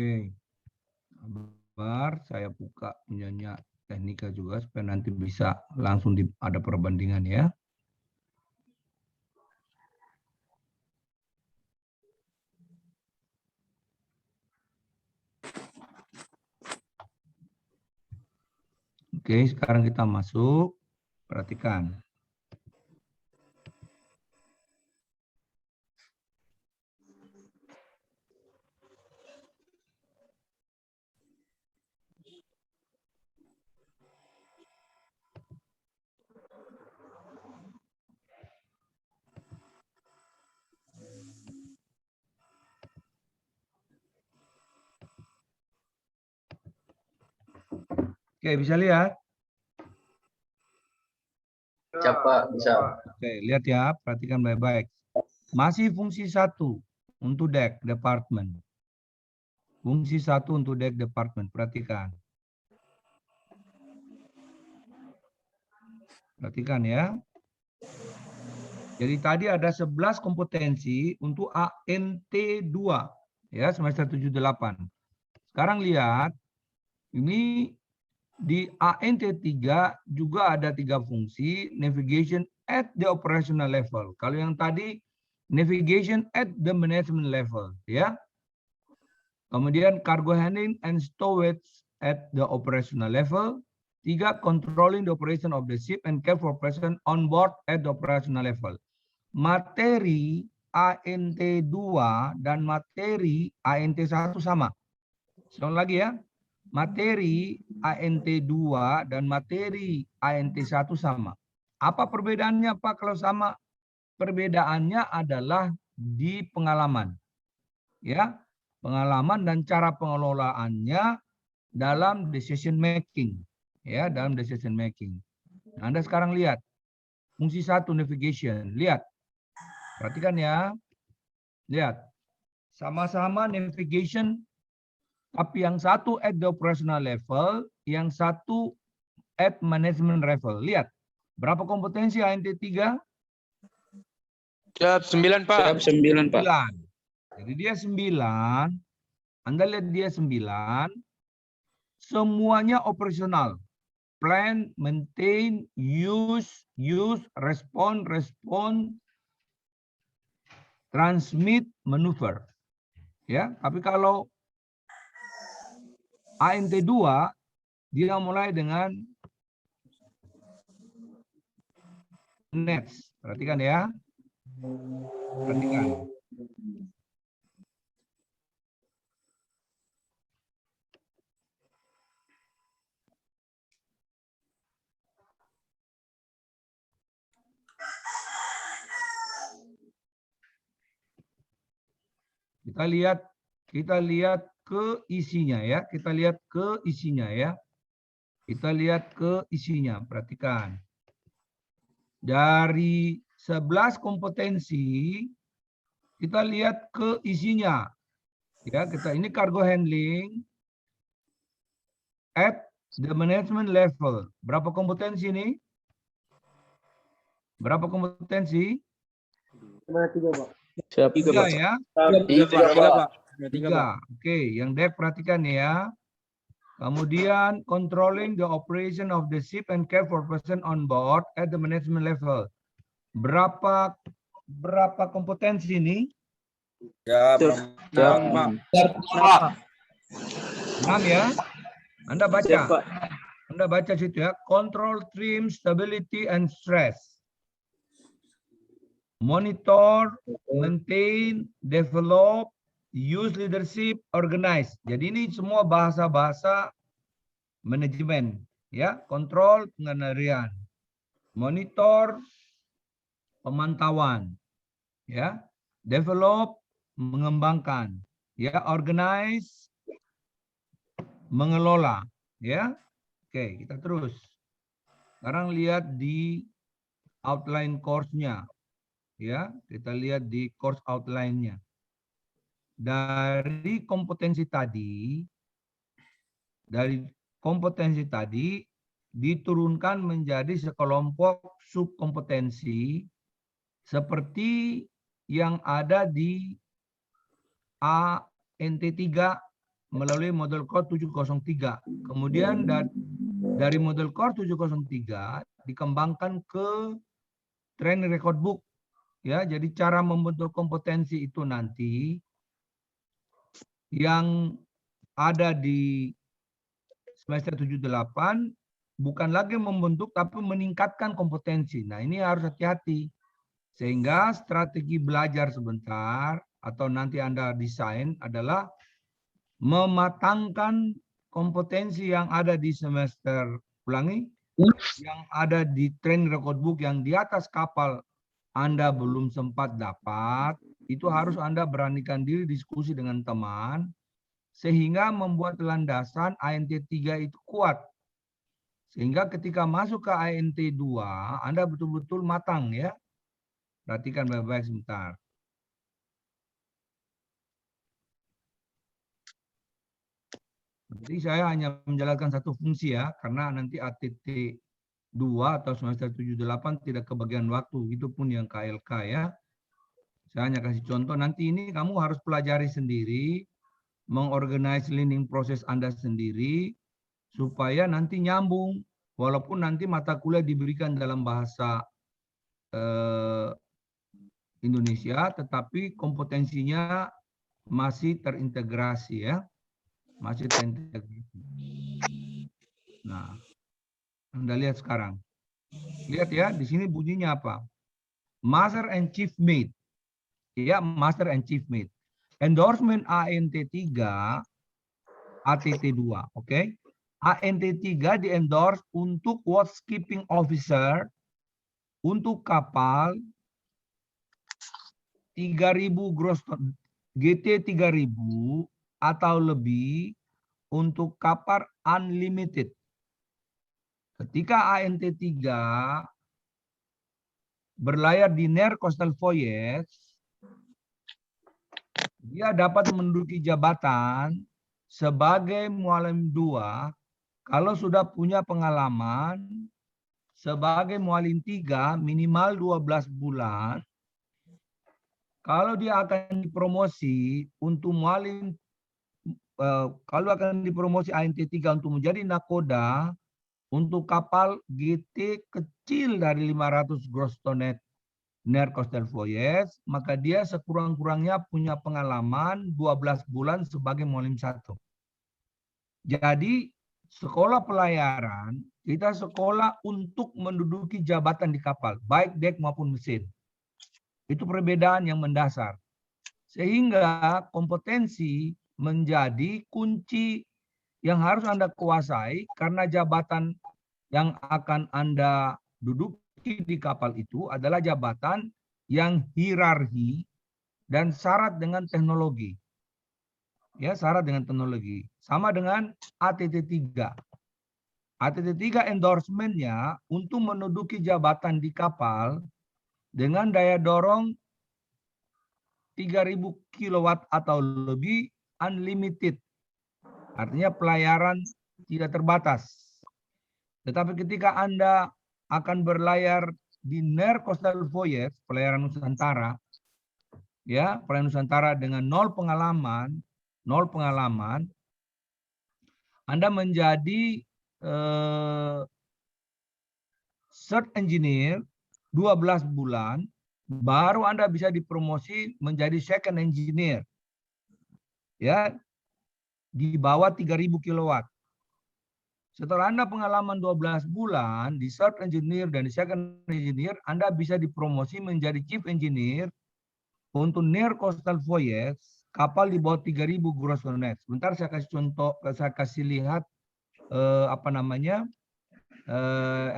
Oke, sabar, saya buka punyanya Teknika juga supaya nanti bisa langsung ada perbandingan ya. Oke, sekarang kita masuk. Perhatikan. Oke, bisa lihat? Siap, Pak, bisa. Oke, lihat ya, perhatikan baik-baik. Masih fungsi 1 untuk department. Fungsi 1 untuk department, perhatikan. Perhatikan ya. Jadi tadi ada 11 kompetensi untuk ANT2 ya, semester 78. Sekarang lihat, ini di ANT3 juga ada 3 fungsi navigation at the operational level. Kalau yang tadi navigation at the management level ya. Kemudian cargo handling and stowage at the operational level. 3, controlling the operation of the ship and care for person on board at the operational level. Materi ANT2 dan materi ANT1 sama. Sekali lagi ya. Materi ANT2 dan materi ANT1 sama. Apa perbedaannya Pak kalau sama? Perbedaannya adalah di pengalaman. Ya, pengalaman dan cara pengelolaannya dalam decision making. Ya, dalam decision making. Nah, Anda sekarang lihat. Fungsi 1 navigation. Lihat. Perhatikan ya. Lihat. Sama-sama navigation, tapi yang satu at the operational level, yang satu at management level. Lihat. Berapa kompetensi ANT3? Siap 9, Pak. Siap, 9, Pak. 9. Jadi dia 9. Anda lihat dia 9. Semuanya operasional. Plan, maintain, use, respond, transmit, maneuver. Ya, tapi kalau ANT2 dia mulai dengan nets. Perhatikan ya. Perhatikan. Kita lihat ke isinya ya. Kita lihat ke isinya ya. Kita lihat ke isinya. Perhatikan. Dari 11 kompetensi kita lihat ke isinya. Ya, ini cargo handling at the management level. Berapa kompetensi ini? Berapa kompetensi? Siap, 3 ya. 3, Pak. 3. Oke, yang Dev perhatikan ya. Kemudian controlling the operation of the ship and care for person on board at the management level. Berapa kompetensi ini? Siap, 6 ya. Anda baca. Siap, Pak. Anda baca situ ya. Control, trim, stability, and stress. Monitor, maintain, develop, use leadership, organize. Jadi ini semua bahasa-bahasa manajemen. Ya, kontrol, pengendalian. Monitor, pemantauan. Ya, develop, mengembangkan. Ya, organize, mengelola. Ya, oke, kita terus. Sekarang lihat di outline course-nya. Ya, kita lihat di course outline-nya. Dari kompetensi tadi, diturunkan menjadi sekelompok subkompetensi seperti yang ada di ANT3 melalui model code 703. Kemudian dari model code 703 dikembangkan ke training record book. Ya, jadi cara membentuk kompetensi itu nanti yang ada di semester 78 bukan lagi membentuk tapi meningkatkan kompetensi. Nah, ini harus hati-hati. Sehingga strategi belajar sebentar atau nanti Anda desain adalah mematangkan kompetensi yang ada di semester, ulangi, yang ada di training record book yang di atas kapal Anda belum sempat dapat, itu harus Anda beranikan diri diskusi dengan teman, sehingga membuat landasan ANT3 itu kuat. Sehingga ketika masuk ke ANT2, Anda betul-betul matang ya. Perhatikan baik-baik sebentar. Jadi saya hanya menjalankan satu fungsi ya, karena nanti ATT 2 atau semester 78 tidak kebagian waktu, itu pun yang KLK ya. Saya hanya kasih contoh, nanti ini kamu harus pelajari sendiri, mengorganize learning proses Anda sendiri, supaya nanti nyambung, walaupun nanti mata kuliah diberikan dalam bahasa Indonesia, tetapi kompetensinya masih terintegrasi ya. Masih terintegrasi. Nah, Anda lihat sekarang. Lihat ya, di sini bunyinya apa? Master and Chief Mate. Ya, Master and Chief Mate. Endorsement ANT3, ATT2, oke? ANT3 di-endorse untuk watchkeeping officer untuk kapal 3.000 gross ton, GT 3.000 atau lebih untuk kapal unlimited. Ketika ANT3 berlayar di Near Coastal Voyage, dia dapat menduduki jabatan sebagai mualim 2 kalau sudah punya pengalaman sebagai mualim 3 minimal 12 bulan. Kalau dia akan dipromosi untuk mualim, kalau akan dipromosi ANT3 untuk menjadi nakoda, untuk kapal GT kecil dari 500 gross ton Near Coastal Voyage, maka dia sekurang-kurangnya punya pengalaman 12 bulan sebagai mualim 1. Jadi sekolah pelayaran, kita sekolah untuk menduduki jabatan di kapal, baik dek maupun mesin. Itu perbedaan yang mendasar. Sehingga kompetensi menjadi kunci yang harus Anda kuasai karena jabatan yang akan Anda duduki di kapal itu adalah jabatan yang hierarki dan syarat dengan teknologi. Ya, syarat dengan teknologi. Sama dengan ATT3. ATT3 endorsement-nya untuk menduduki jabatan di kapal dengan daya dorong 3.000 kilowatt atau lebih unlimited. Artinya pelayaran tidak terbatas. Tetapi ketika Anda akan berlayar di Near Coastal Voyage, pelayaran Nusantara, ya, pelayaran Nusantara dengan nol pengalaman, Anda menjadi third engineer 12 bulan, baru Anda bisa dipromosi menjadi second engineer. Ya, di bawah 3.000 kilowatt. Setelah Anda pengalaman 12 bulan di third engineer dan di second engineer, Anda bisa dipromosi menjadi chief engineer untuk Near Coastal Voyage, kapal di bawah 3.000 gross ton net. Sebentar saya kasih contoh, saya kasih lihat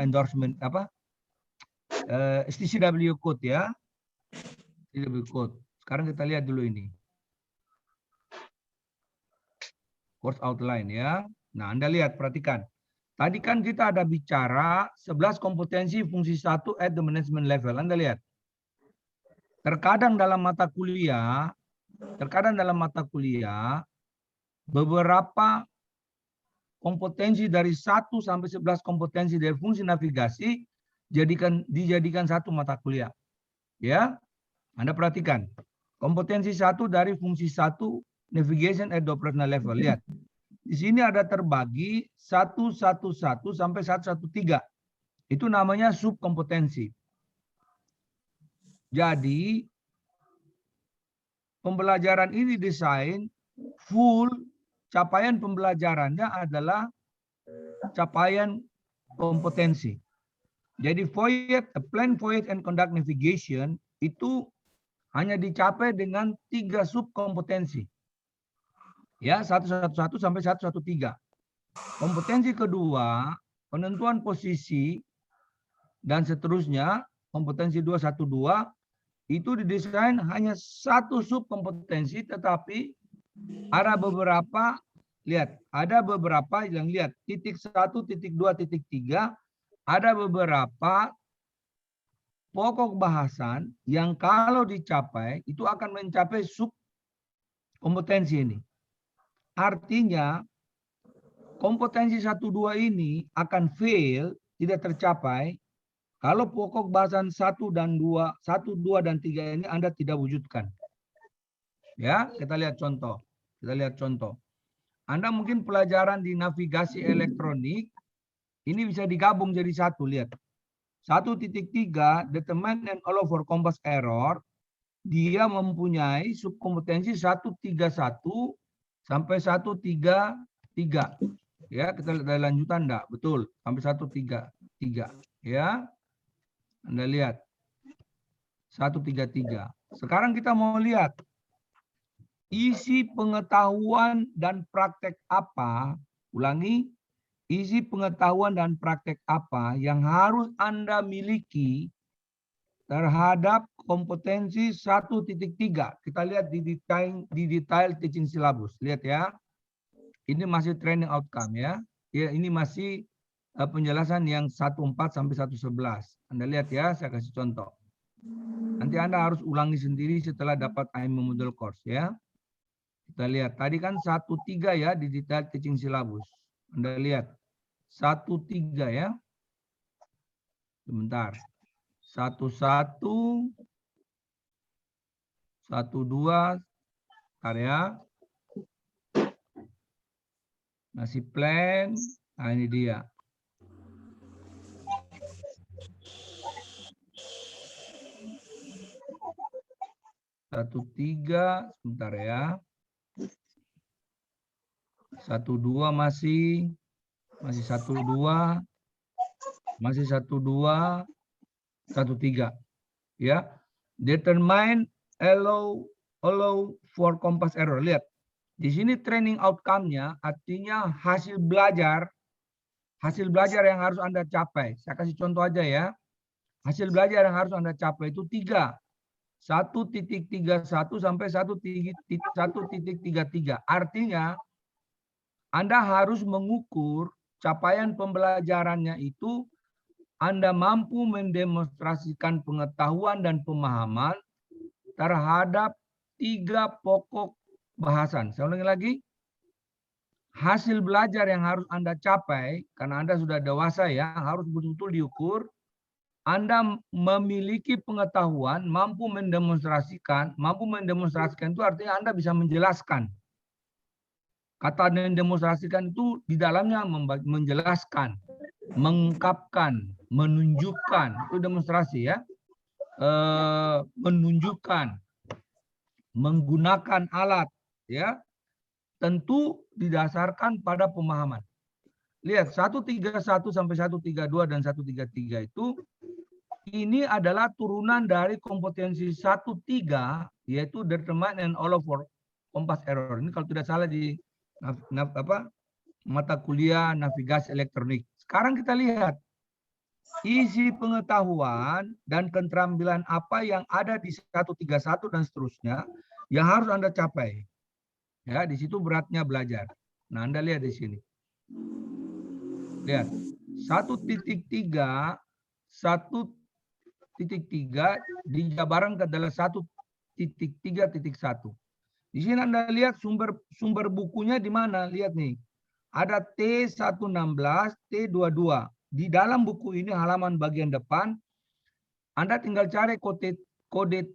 endorsement STCW code ya. STCW code. Sekarang kita lihat dulu ini. Course outline ya. Nah, Anda lihat, perhatikan. Tadi kan kita ada bicara 11 kompetensi fungsi 1 at the management level. Anda lihat. Terkadang dalam mata kuliah, beberapa kompetensi dari 1 sampai 11 kompetensi dari fungsi navigasi dijadikan satu mata kuliah. Ya, Anda perhatikan. Kompetensi 1 dari fungsi 1 navigation at the operational level. Lihat. Di sini ada terbagi 111 sampai 113. Itu namanya subkompetensi. Jadi pembelajaran ini desain full, capaian pembelajarannya adalah capaian kompetensi. Jadi plan, voyage, and conduct navigation itu hanya dicapai dengan 3 subkompetensi. Ya, 111 sampai 113. Kompetensi kedua, penentuan posisi dan seterusnya, kompetensi 212 itu didesain hanya satu subkompetensi, tetapi ada beberapa, lihat, ada beberapa yang lihat titik 1, titik 2, titik 3, ada beberapa pokok bahasan yang kalau dicapai itu akan mencapai subkompetensi ini. Artinya kompetensi 1, 2 ini akan fail, tidak tercapai kalau pokok bahasan 1 dan 2, 1, 2 dan 3 ini Anda tidak wujudkan. Ya, kita lihat contoh. Anda mungkin pelajaran di navigasi elektronik ini bisa digabung jadi satu, lihat. 1.3 determine and allow for compass error. Dia mempunyai subkompetensi 131 sampai 133. Ya, kita lihat dari lanjutan enggak? Betul, sampai 133. Ya. Anda lihat. 133. Sekarang kita mau lihat isi pengetahuan dan praktek apa? Ulangi, isi pengetahuan dan praktek apa yang harus Anda miliki terhadap kompetensi 1.3. Kita lihat di detail teaching syllabus. Lihat ya. Ini masih training outcome ya. Ya, ini masih penjelasan yang 14 sampai 111. Anda lihat ya, saya kasih contoh. Nanti Anda harus ulangi sendiri setelah dapat IMO model course ya. Kita lihat tadi kan 1.3 ya di detail teaching syllabus. Anda lihat 1.3 ya. Sebentar. 1.1 1.2 karya. Nasi plan. Nah, ini dia. Satu tiga, sebentar ya. 1.2 masih 1.2, masih 1.2, 1.3 ya. Determine allow for compass error. Lihat di sini training outcome-nya artinya hasil belajar yang harus Anda capai. Saya kasih contoh aja ya. Hasil belajar yang harus Anda capai itu 3. 1.31 sampai 1.33. Artinya Anda harus mengukur capaian pembelajarannya itu Anda mampu mendemonstrasikan pengetahuan dan pemahaman terhadap 3 pokok bahasan. Saya ulangi lagi. Hasil belajar yang harus Anda capai, karena Anda sudah dewasa ya, harus betul-betul diukur. Anda memiliki pengetahuan, mampu mendemonstrasikan itu artinya Anda bisa menjelaskan. Kata mendemonstrasikan itu di dalamnya menjelaskan, mengungkapkan, menunjukkan, itu demonstrasi ya. Menunjukkan, menggunakan alat ya. Tentu didasarkan pada pemahaman. Lihat 131 sampai 132 dan 133 itu ini adalah turunan dari kompetensi 13 yaitu determine and allow for compass error. Ini kalau tidak salah di mata kuliah navigasi elektronik. Sekarang kita lihat isi pengetahuan dan keterampilan apa yang ada di 131 dan seterusnya yang harus Anda capai. Ya, di situ beratnya belajar. Nah, Anda lihat di sini. Lihat, 1.3 dijabarkan ke adalah 1.3.1. Di sini Anda lihat sumber bukunya di mana? Lihat nih. Ada T116, T22. Di dalam buku ini halaman bagian depan Anda tinggal cari kode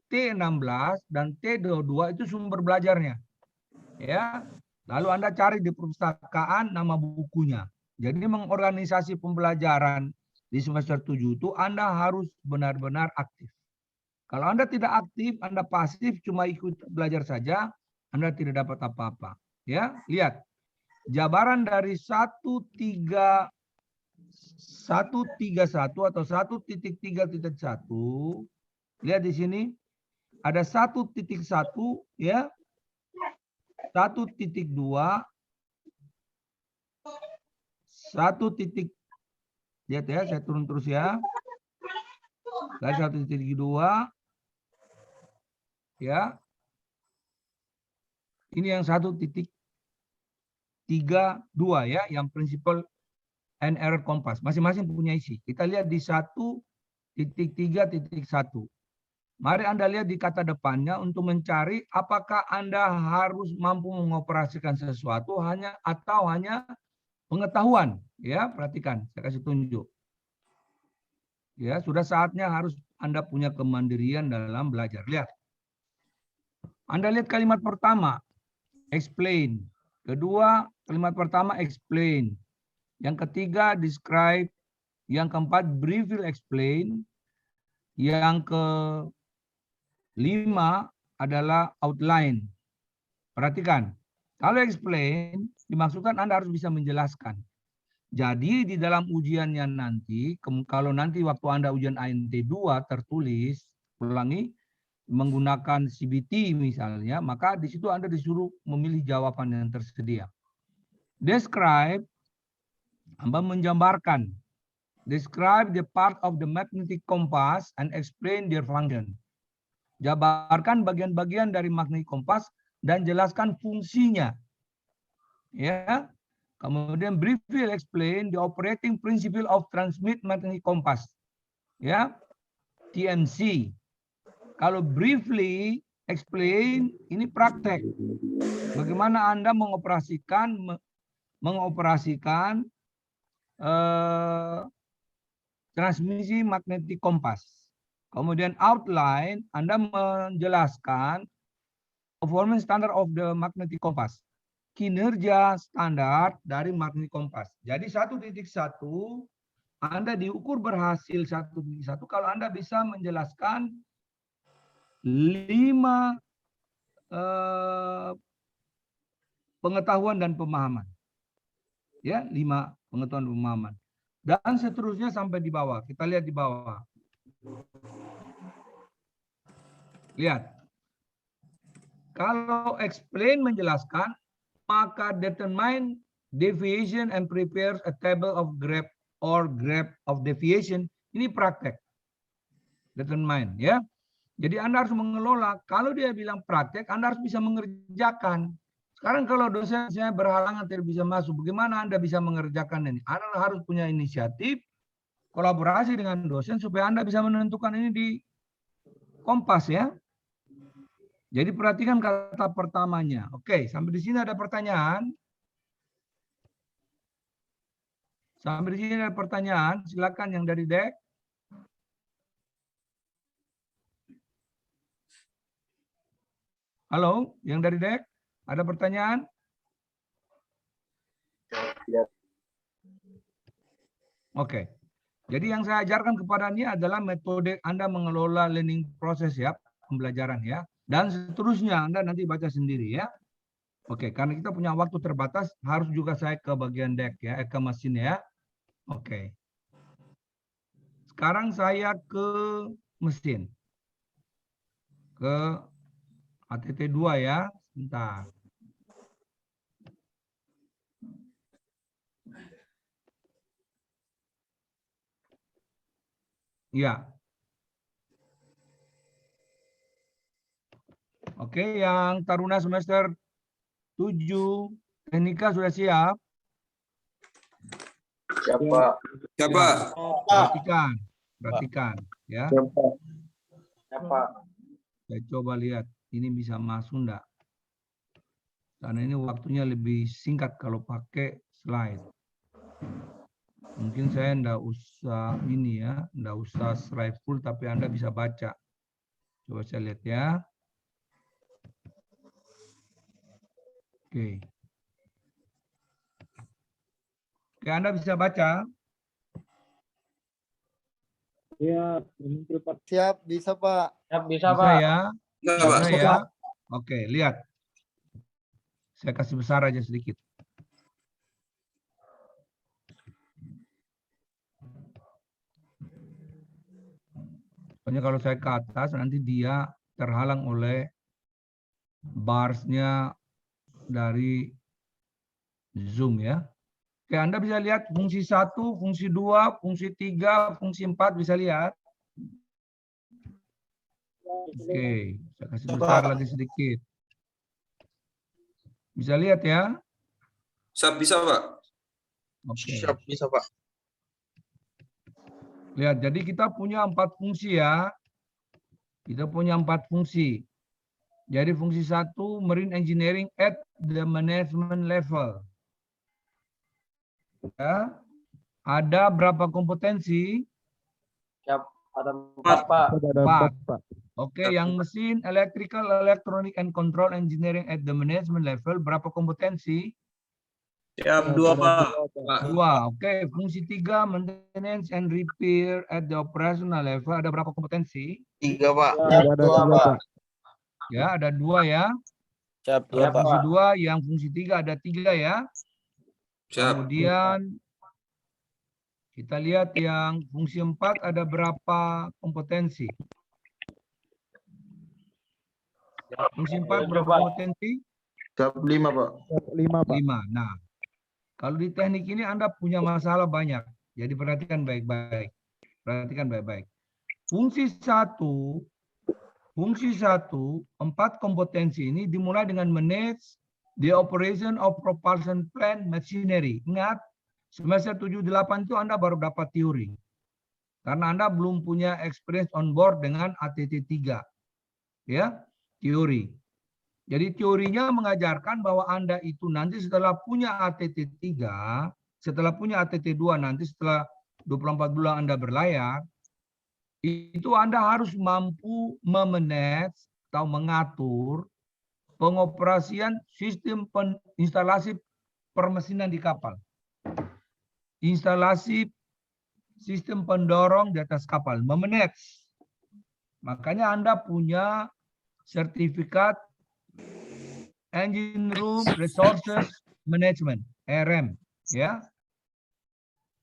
T16 dan T22 itu sumber belajarnya. Ya. Lalu Anda cari di perpustakaan nama bukunya. Jadi mengorganisasi pembelajaran di semester 7 itu Anda harus benar-benar aktif. Kalau Anda tidak aktif, Anda pasif cuma ikut belajar saja, Anda tidak dapat apa-apa. Ya, lihat. Jabaran dari 131 atau 1.3.1. Lihat di sini ada 1.1 ya. 1.2 lihat ya, saya turun terus ya. Dari 1.2 ya. Ini yang 1.32 ya, yang prinsipal and error kompas. Masing-masing punya isi. Kita lihat di 1.3.1. Mari Anda lihat di kata depannya untuk mencari apakah Anda harus mampu mengoperasikan sesuatu atau hanya pengetahuan. Ya, perhatikan, saya kasih tunjuk. Ya, sudah saatnya harus Anda punya kemandirian dalam belajar. Lihat. Anda lihat kalimat pertama, explain. Kedua, kalimat pertama explain. Yang ketiga describe. Yang keempat briefly explain. Yang kelima adalah outline. Perhatikan. Kalau explain dimaksudkan Anda harus bisa menjelaskan. Jadi di dalam ujiannya nanti, kalau nanti waktu Anda ujian ANT 2 tertulis, ulangi, menggunakan CBT misalnya, maka di situ Anda disuruh memilih jawaban yang tersedia. Describe, Anda mengambarkan. Describe the part of the magnetic compass and explain their function. Jabarkan bagian-bagian dari magnetic compass dan jelaskan fungsinya. Ya. Kemudian briefly explain the operating principle of transmit magnetic compass. Ya. TMC. Kalau briefly explain ini praktek. Bagaimana Anda mengoperasikan transmisi magnetik kompas. Kemudian outline, Anda menjelaskan performance standard of the magnetic compass. Kinerja standar dari magnetic kompas. Jadi 1.1 Anda diukur berhasil 1.1 kalau Anda bisa menjelaskan 5 pengetahuan dan pemahaman. Ya, 5 pengetahuan dan pemahaman. Dan seterusnya sampai di bawah. Kita lihat di bawah. Lihat. Kalau explain menjelaskan, maka determine deviation and prepares a table of graph or graph of deviation. Ini praktek. Determine, ya. Jadi Anda harus mengelola. Kalau dia bilang praktek, Anda harus bisa mengerjakan. Sekarang kalau dosennya berhalangan tidak bisa masuk, bagaimana Anda bisa mengerjakan ini? Anda harus punya inisiatif, kolaborasi dengan dosen supaya Anda bisa menentukan ini di kompas ya. Jadi perhatikan kata pertamanya. Oke, sampai di sini ada pertanyaan. Sampai di sini ada pertanyaan, silakan yang dari Dek. Halo, yang dari Dek, ada pertanyaan? Oke. Jadi yang saya ajarkan kepada ini adalah metode Anda mengelola learning proses ya, pembelajaran ya. Dan seterusnya Anda nanti baca sendiri ya. Oke, karena kita punya waktu terbatas, harus juga saya ke bagian Dek ya, ke mesin ya. Oke. Sekarang saya ke mesin. Ke ATT 2 ya, sebentar. Ya. Oke, yang Taruna semester 7 teknika sudah siap? Siap, Pak. Siap, Pak. Perhatikan, perhatikan ya. Siap, Pak. Siap, Pak. Saya coba lihat ini bisa masuk enggak. Karena ini waktunya lebih singkat kalau pakai slide. Mungkin saya enggak usah ini ya, enggak usah slide full tapi Anda bisa baca. Coba saya lihat ya. Oke. Oke, Anda bisa baca? Siap, bisa Pak. Siap, bisa, Bisa Pak. ya? Enggak, Pak. Bisa ya? Oke, lihat. Saya kasih besar aja sedikit. Soalnya kalau saya ke atas nanti dia terhalang oleh barsnya dari Zoom ya. Oke, Anda bisa lihat fungsi 1, fungsi 2, fungsi 3, fungsi 4 bisa lihat. Oke, saya kasih besar lagi sedikit. Bisa lihat ya? Siap, bisa, Pak. Oke. Siap, bisa, Pak. Lihat, jadi kita punya 4 fungsi ya. Kita punya 4 fungsi. Jadi fungsi 1, marine engineering at the management level. Ya. Ada berapa kompetensi? Siap. Ada 4, Pak. Empat. Oke, yang mesin, electrical, electronic, and control engineering at the management level, berapa kompetensi? Siap, 2, Pak. 2. Oke, fungsi 3, maintenance and repair at the operational level, ada berapa kompetensi? 3, Pak. Siap, 2, Pak. Ya, ada 2 ya. Siap, Ada 2, fungsi Pak. 2, yang fungsi 3 ada 3 ya. Siap. Kemudian kita lihat yang fungsi 4 ada berapa kompetensi? Fungsi 4 berapa Pak. kompetensi? Siap, 5, Pak. 5. Nah, kalau di teknik ini Anda punya masalah banyak. Jadi perhatikan baik-baik. Perhatikan baik-baik. Fungsi 1, 4 kompetensi ini dimulai dengan manage the operation of propulsion plant machinery. Ingat, semester 7-8 itu Anda baru dapat teori. Karena Anda belum punya experience on board dengan ATT 3. Ya, teori. Jadi teorinya mengajarkan bahwa Anda itu nanti setelah punya ATT 3, setelah punya ATT 2 nanti setelah 24 bulan Anda berlayar, itu Anda harus mampu memanage atau mengatur pengoperasian sistem instalasi permesinan di kapal. Instalasi sistem pendorong di atas kapal, memanage. Makanya Anda punya sertifikat Engine Room Resources Management, RM, ya.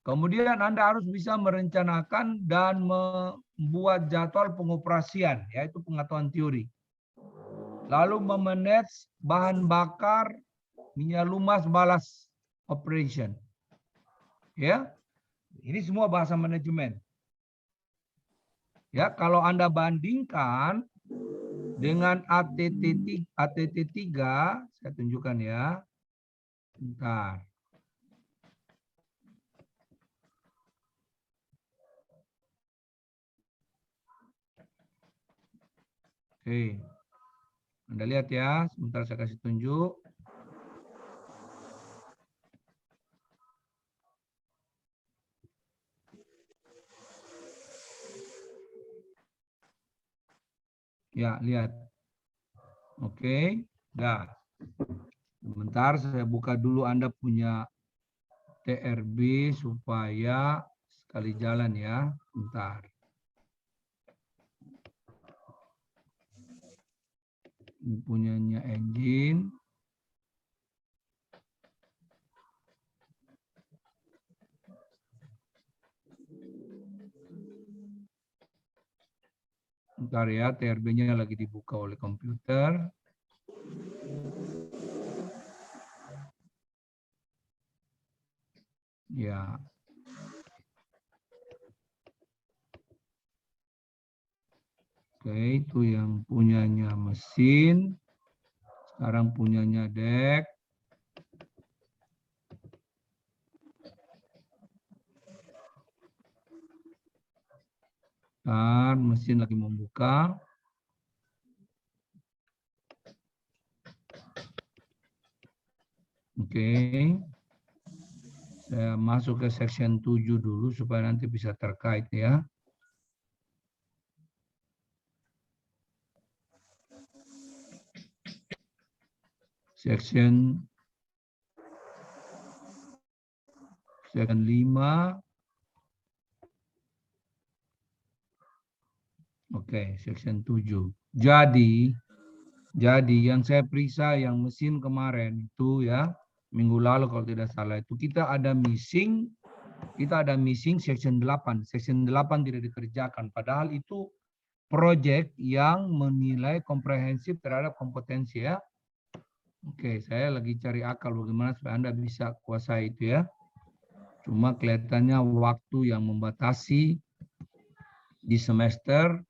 Kemudian Anda harus bisa merencanakan dan membuat jadwal pengoperasian, yaitu pengetahuan teori. Lalu memanage bahan bakar, minyak lumas, balas operation. Ya. Ini semua bahasa manajemen. Ya, kalau Anda bandingkan dengan ATT 3, saya tunjukkan ya. Bentar. Oke. Anda lihat ya, sebentar saya kasih tunjuk. Ya, lihat. Oke, dah. Sebentar saya buka dulu Anda punya TRB supaya sekali jalan ya. Bentar. Ini punyanya engine. Bentar ya, TRB-nya lagi dibuka oleh komputer. Ya. Oke, itu yang punyanya mesin. Sekarang punyanya dek. Bentar, mesin lagi membuka. Oke. Saya masuk ke section 7 dulu supaya nanti bisa terkait ya. Section 5. Oke, section 7. Jadi yang saya periksa yang mesin kemarin itu ya, minggu lalu kalau tidak salah itu kita ada missing section 8. Section 8 tidak dikerjakan padahal itu project yang menilai komprehensif terhadap kompetensi ya. Oke, saya lagi cari akal bagaimana supaya Anda bisa kuasai itu ya. Cuma kelihatannya waktu yang membatasi di semester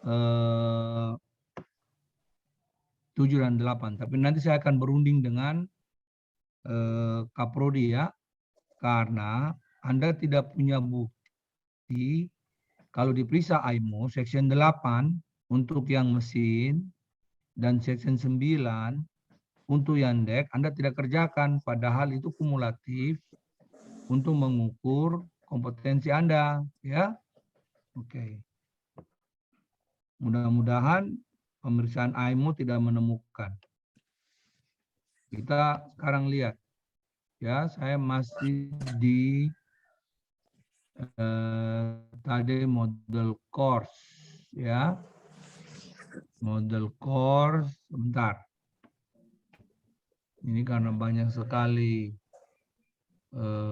7 dan 8. Tapi nanti saya akan berunding dengan Kaprodi ya. Karena Anda tidak punya bukti kalau diperiksa AIMO section 8 untuk yang mesin dan section 9 untuk yang dek Anda tidak kerjakan padahal itu kumulatif untuk mengukur kompetensi Anda ya. Oke. Mudah-mudahan pemeriksaan AIMO tidak menemukan. Kita sekarang lihat. Ya, saya masih di tadi model course. Ya. Model course. Sebentar. Ini karena banyak sekali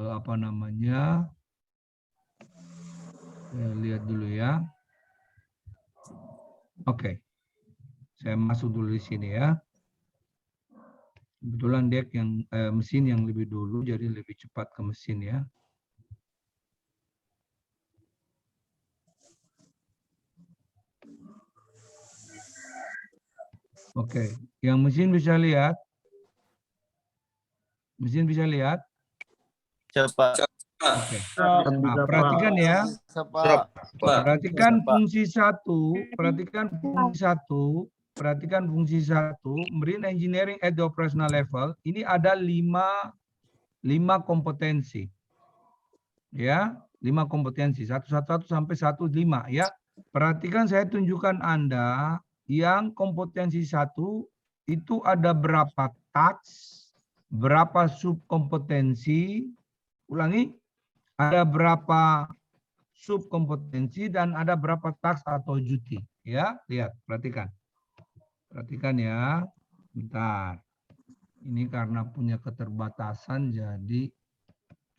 apa namanya. Saya lihat dulu ya. Oke, saya masuk dulu di sini ya. Kebetulan dek yang mesin yang lebih dulu, jadi lebih cepat ke mesin ya. Oke, yang mesin bisa lihat. Mesin bisa lihat. Siapa? Oke. Nah, perhatikan ya. Siapa? Perhatikan fungsi 1, perhatikan fungsi 1, Marine Engineering at the operational level, ini ada 5 kompetensi. Ya, 5 kompetensi, 111 sampai 15 ya. Perhatikan saya tunjukkan Anda yang kompetensi 1 itu ada berapa task, berapa subkompetensi, ulangi, ada berapa subkompetensi dan ada berapa task atau duty ya. Lihat, perhatikan ya. Bentar, ini karena punya keterbatasan jadi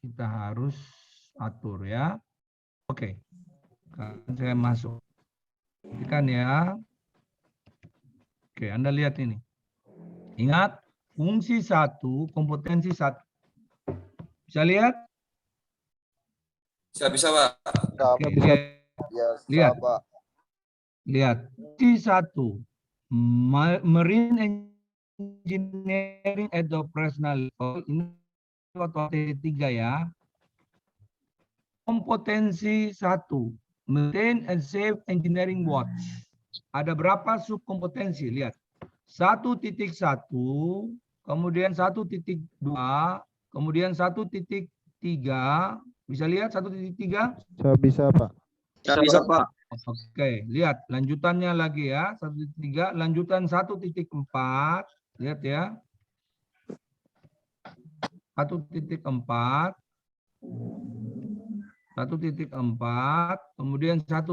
kita harus atur ya. Oke, saya masuk, perhatikan ya. Oke, Anda lihat ini, ingat fungsi 1 kompetensi 1 bisa lihat. Bisa, Pak. Oke, lihat. Lihat. Fungsi 1. Marine Engineering at the operational level. Ini atau T3 ya. Kompetensi 1. Maintain and save engineering watch. Ada berapa subkompetensi? Lihat. 1.1, kemudian 1.2, kemudian 1.3. Bisa lihat 1.3? Bisa, Pak. Bisa, Pak. Oke, lihat lanjutannya lagi ya. 1.3, lanjutan 1.4. Lihat ya. 1.4. 1.4, kemudian 1.5,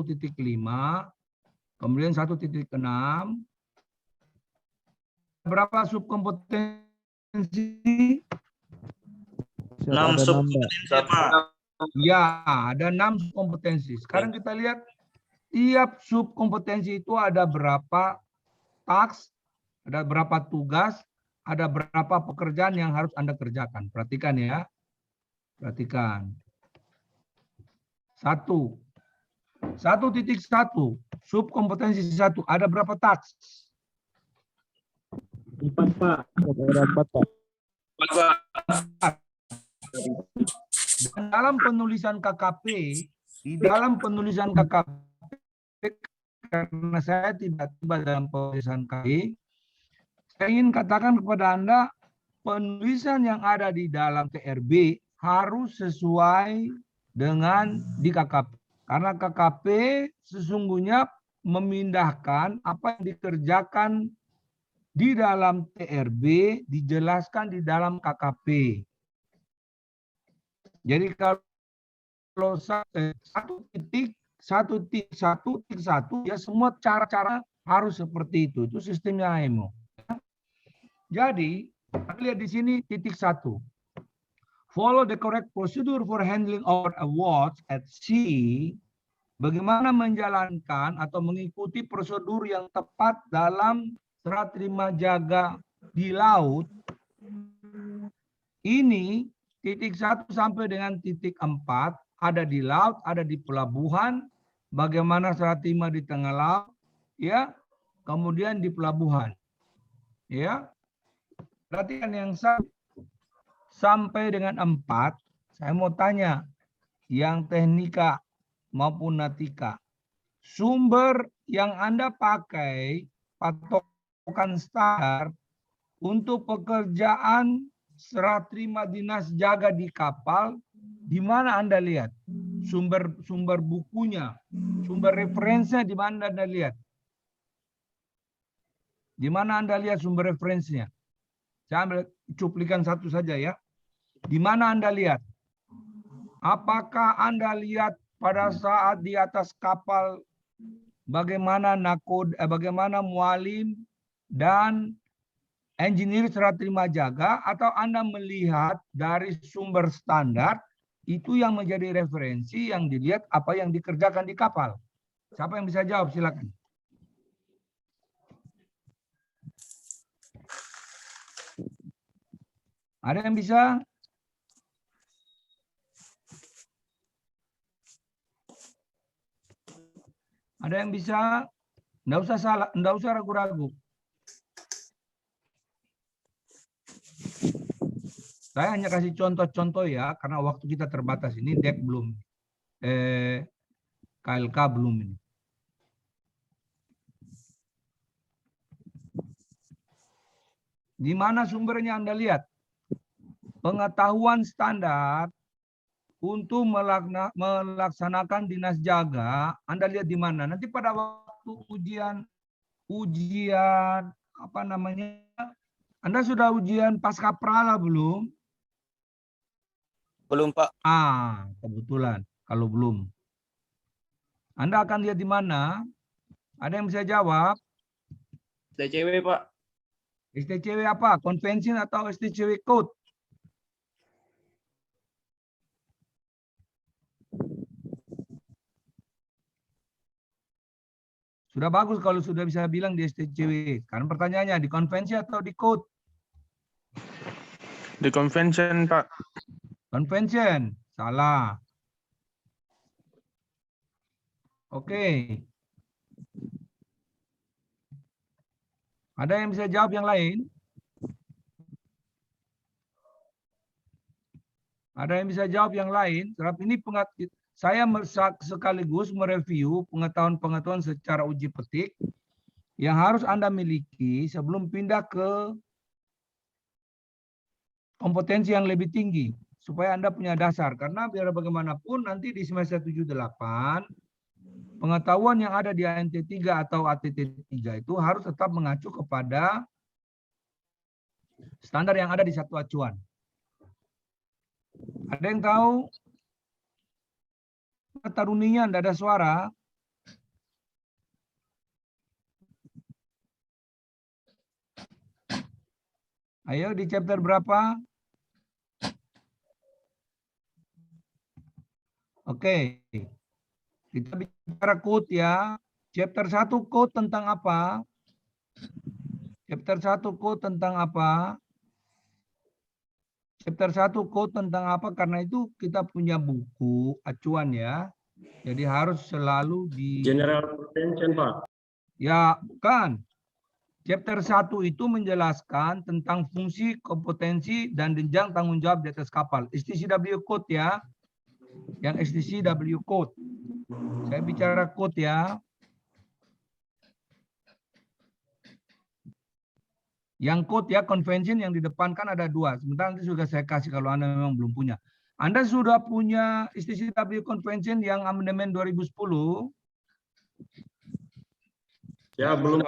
kemudian 1.6. Berapa subkompetensi? 6 subkompetensi, Pak. Ya, ada 6 subkompetensi. Sekarang kita lihat tiap subkompetensi itu ada berapa task, ada berapa tugas, ada berapa pekerjaan yang harus Anda kerjakan. Perhatikan ya. Perhatikan. 1.1 subkompetensi 1 ada berapa task? 4, Pak. Ada 4, Pak. Dalam penulisan KKP, di dalam penulisan KKP karena saya tidak tiba dalam pemeriksaan kali, saya ingin katakan kepada Anda, penulisan yang ada di dalam TRB harus sesuai dengan di KKP. Karena KKP sesungguhnya memindahkan apa yang dikerjakan di dalam TRB dijelaskan di dalam KKP. Jadi kalau satu titik satu ya semua cara-cara harus seperti itu. Itu sistemnya IMO. Jadi lihat di sini titik 1. Follow the correct procedure for handling our awards at sea. Bagaimana menjalankan atau mengikuti prosedur yang tepat dalam serah terima jaga di laut. Ini titik 1 sampai dengan titik 4 ada di laut, ada di pelabuhan. Bagaimana serah terima di tengah laut, ya, kemudian di pelabuhan, ya. Perhatian yang sampai dengan 4, saya mau tanya yang teknika maupun natika. Sumber yang Anda pakai, patokan standar untuk pekerjaan serah terima dinas jaga di kapal, di mana Anda lihat? Sumber bukunya, sumber referensinya di mana Anda lihat? Di mana Anda lihat sumber referensinya? Saya ambil cuplikan satu saja ya. Di mana Anda lihat? Apakah Anda lihat pada saat di atas kapal bagaimana bagaimana mualim dan engineer serah terima jaga, atau Anda melihat dari sumber standar itu yang menjadi referensi yang dilihat apa yang dikerjakan di kapal? Siapa yang bisa jawab? Silakan. Ada yang bisa? Ada yang bisa? Enggak usah salah, enggak usah ragu-ragu. Saya hanya kasih contoh-contoh ya, karena waktu kita terbatas. Ini DEC belum, KLK belum ini. Di mana sumbernya Anda lihat? Pengetahuan standar untuk melaksanakan dinas jaga, Anda lihat di mana? Nanti pada waktu ujian apa namanya? Anda sudah ujian pasca prala belum? Belum, Pak. Kebetulan. Kalau belum, Anda akan lihat di mana? Ada yang bisa jawab? STCW, Pak. STCW apa? Convention atau STCW Code? Sudah bagus kalau sudah bisa bilang di STCW. Karena pertanyaannya di konvensi atau di code? Di convention, Pak. Convention. Salah. Oke. Ada yang bisa jawab yang lain? Ada yang bisa jawab yang lain? Sebab ini saya sekaligus mereview pengetahuan-pengetahuan secara uji petik yang harus Anda miliki sebelum pindah ke kompetensi yang lebih tinggi. Supaya Anda punya dasar. Karena biar bagaimanapun nanti di semester 78, pengetahuan yang ada di ANT 3 atau ATT 3 itu harus tetap mengacu kepada standar yang ada di satu acuan. Ada yang tahu? Taruninya tidak ada suara. Ayo di chapter berapa? Oke. Kita bicara code ya. Chapter 1 code tentang apa? Chapter 1 code tentang apa? Chapter 1 code tentang apa? Karena itu kita punya buku acuan ya. Jadi harus selalu di General Convention, Pak. Ya, bukan. Chapter 1 itu menjelaskan tentang fungsi, kompetensi, dan jenjang tanggung jawab di atas kapal. STCW Code ya. Yang STCW Code. Saya bicara code ya. Yang code ya, convention yang di depan kan ada 2. Sebentar nanti sudah saya kasih kalau Anda memang belum punya. Anda sudah punya STCW convention yang amandemen 2010? Ya, belum.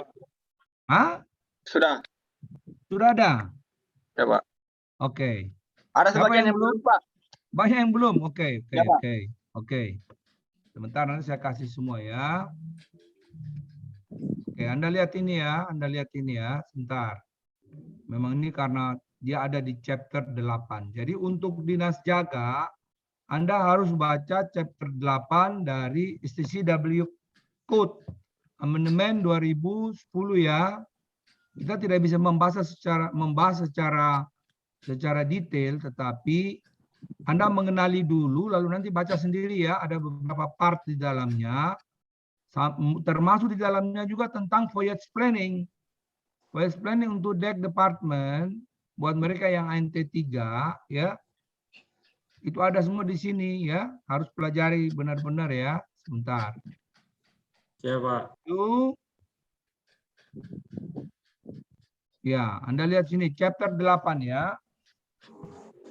Hah? Sudah. Sudah ada? Ya, Pak. Oke. Ada Siapa sebagian yang belum, Pak. Banyak yang belum? Oke. Ya, Pak. Oke. Sebentar nanti saya kasih semua ya. Oke, Anda lihat ini ya. Sebentar. Memang ini karena dia ada di chapter 8. Jadi untuk dinas jaga, Anda harus baca chapter 8 dari STCW Code Amandemen 2010 ya. Kita tidak bisa membahas secara detail, tetapi Anda mengenali dulu, lalu nanti baca sendiri ya. Ada beberapa part di dalamnya, termasuk di dalamnya juga tentang voyage planning. Voyage planning untuk deck department buat mereka yang ANT 3 ya. Itu ada semua di sini ya. Harus pelajari benar-benar ya. Sebentar. Ya, Pak. Itu ya, Anda lihat sini chapter 8 ya.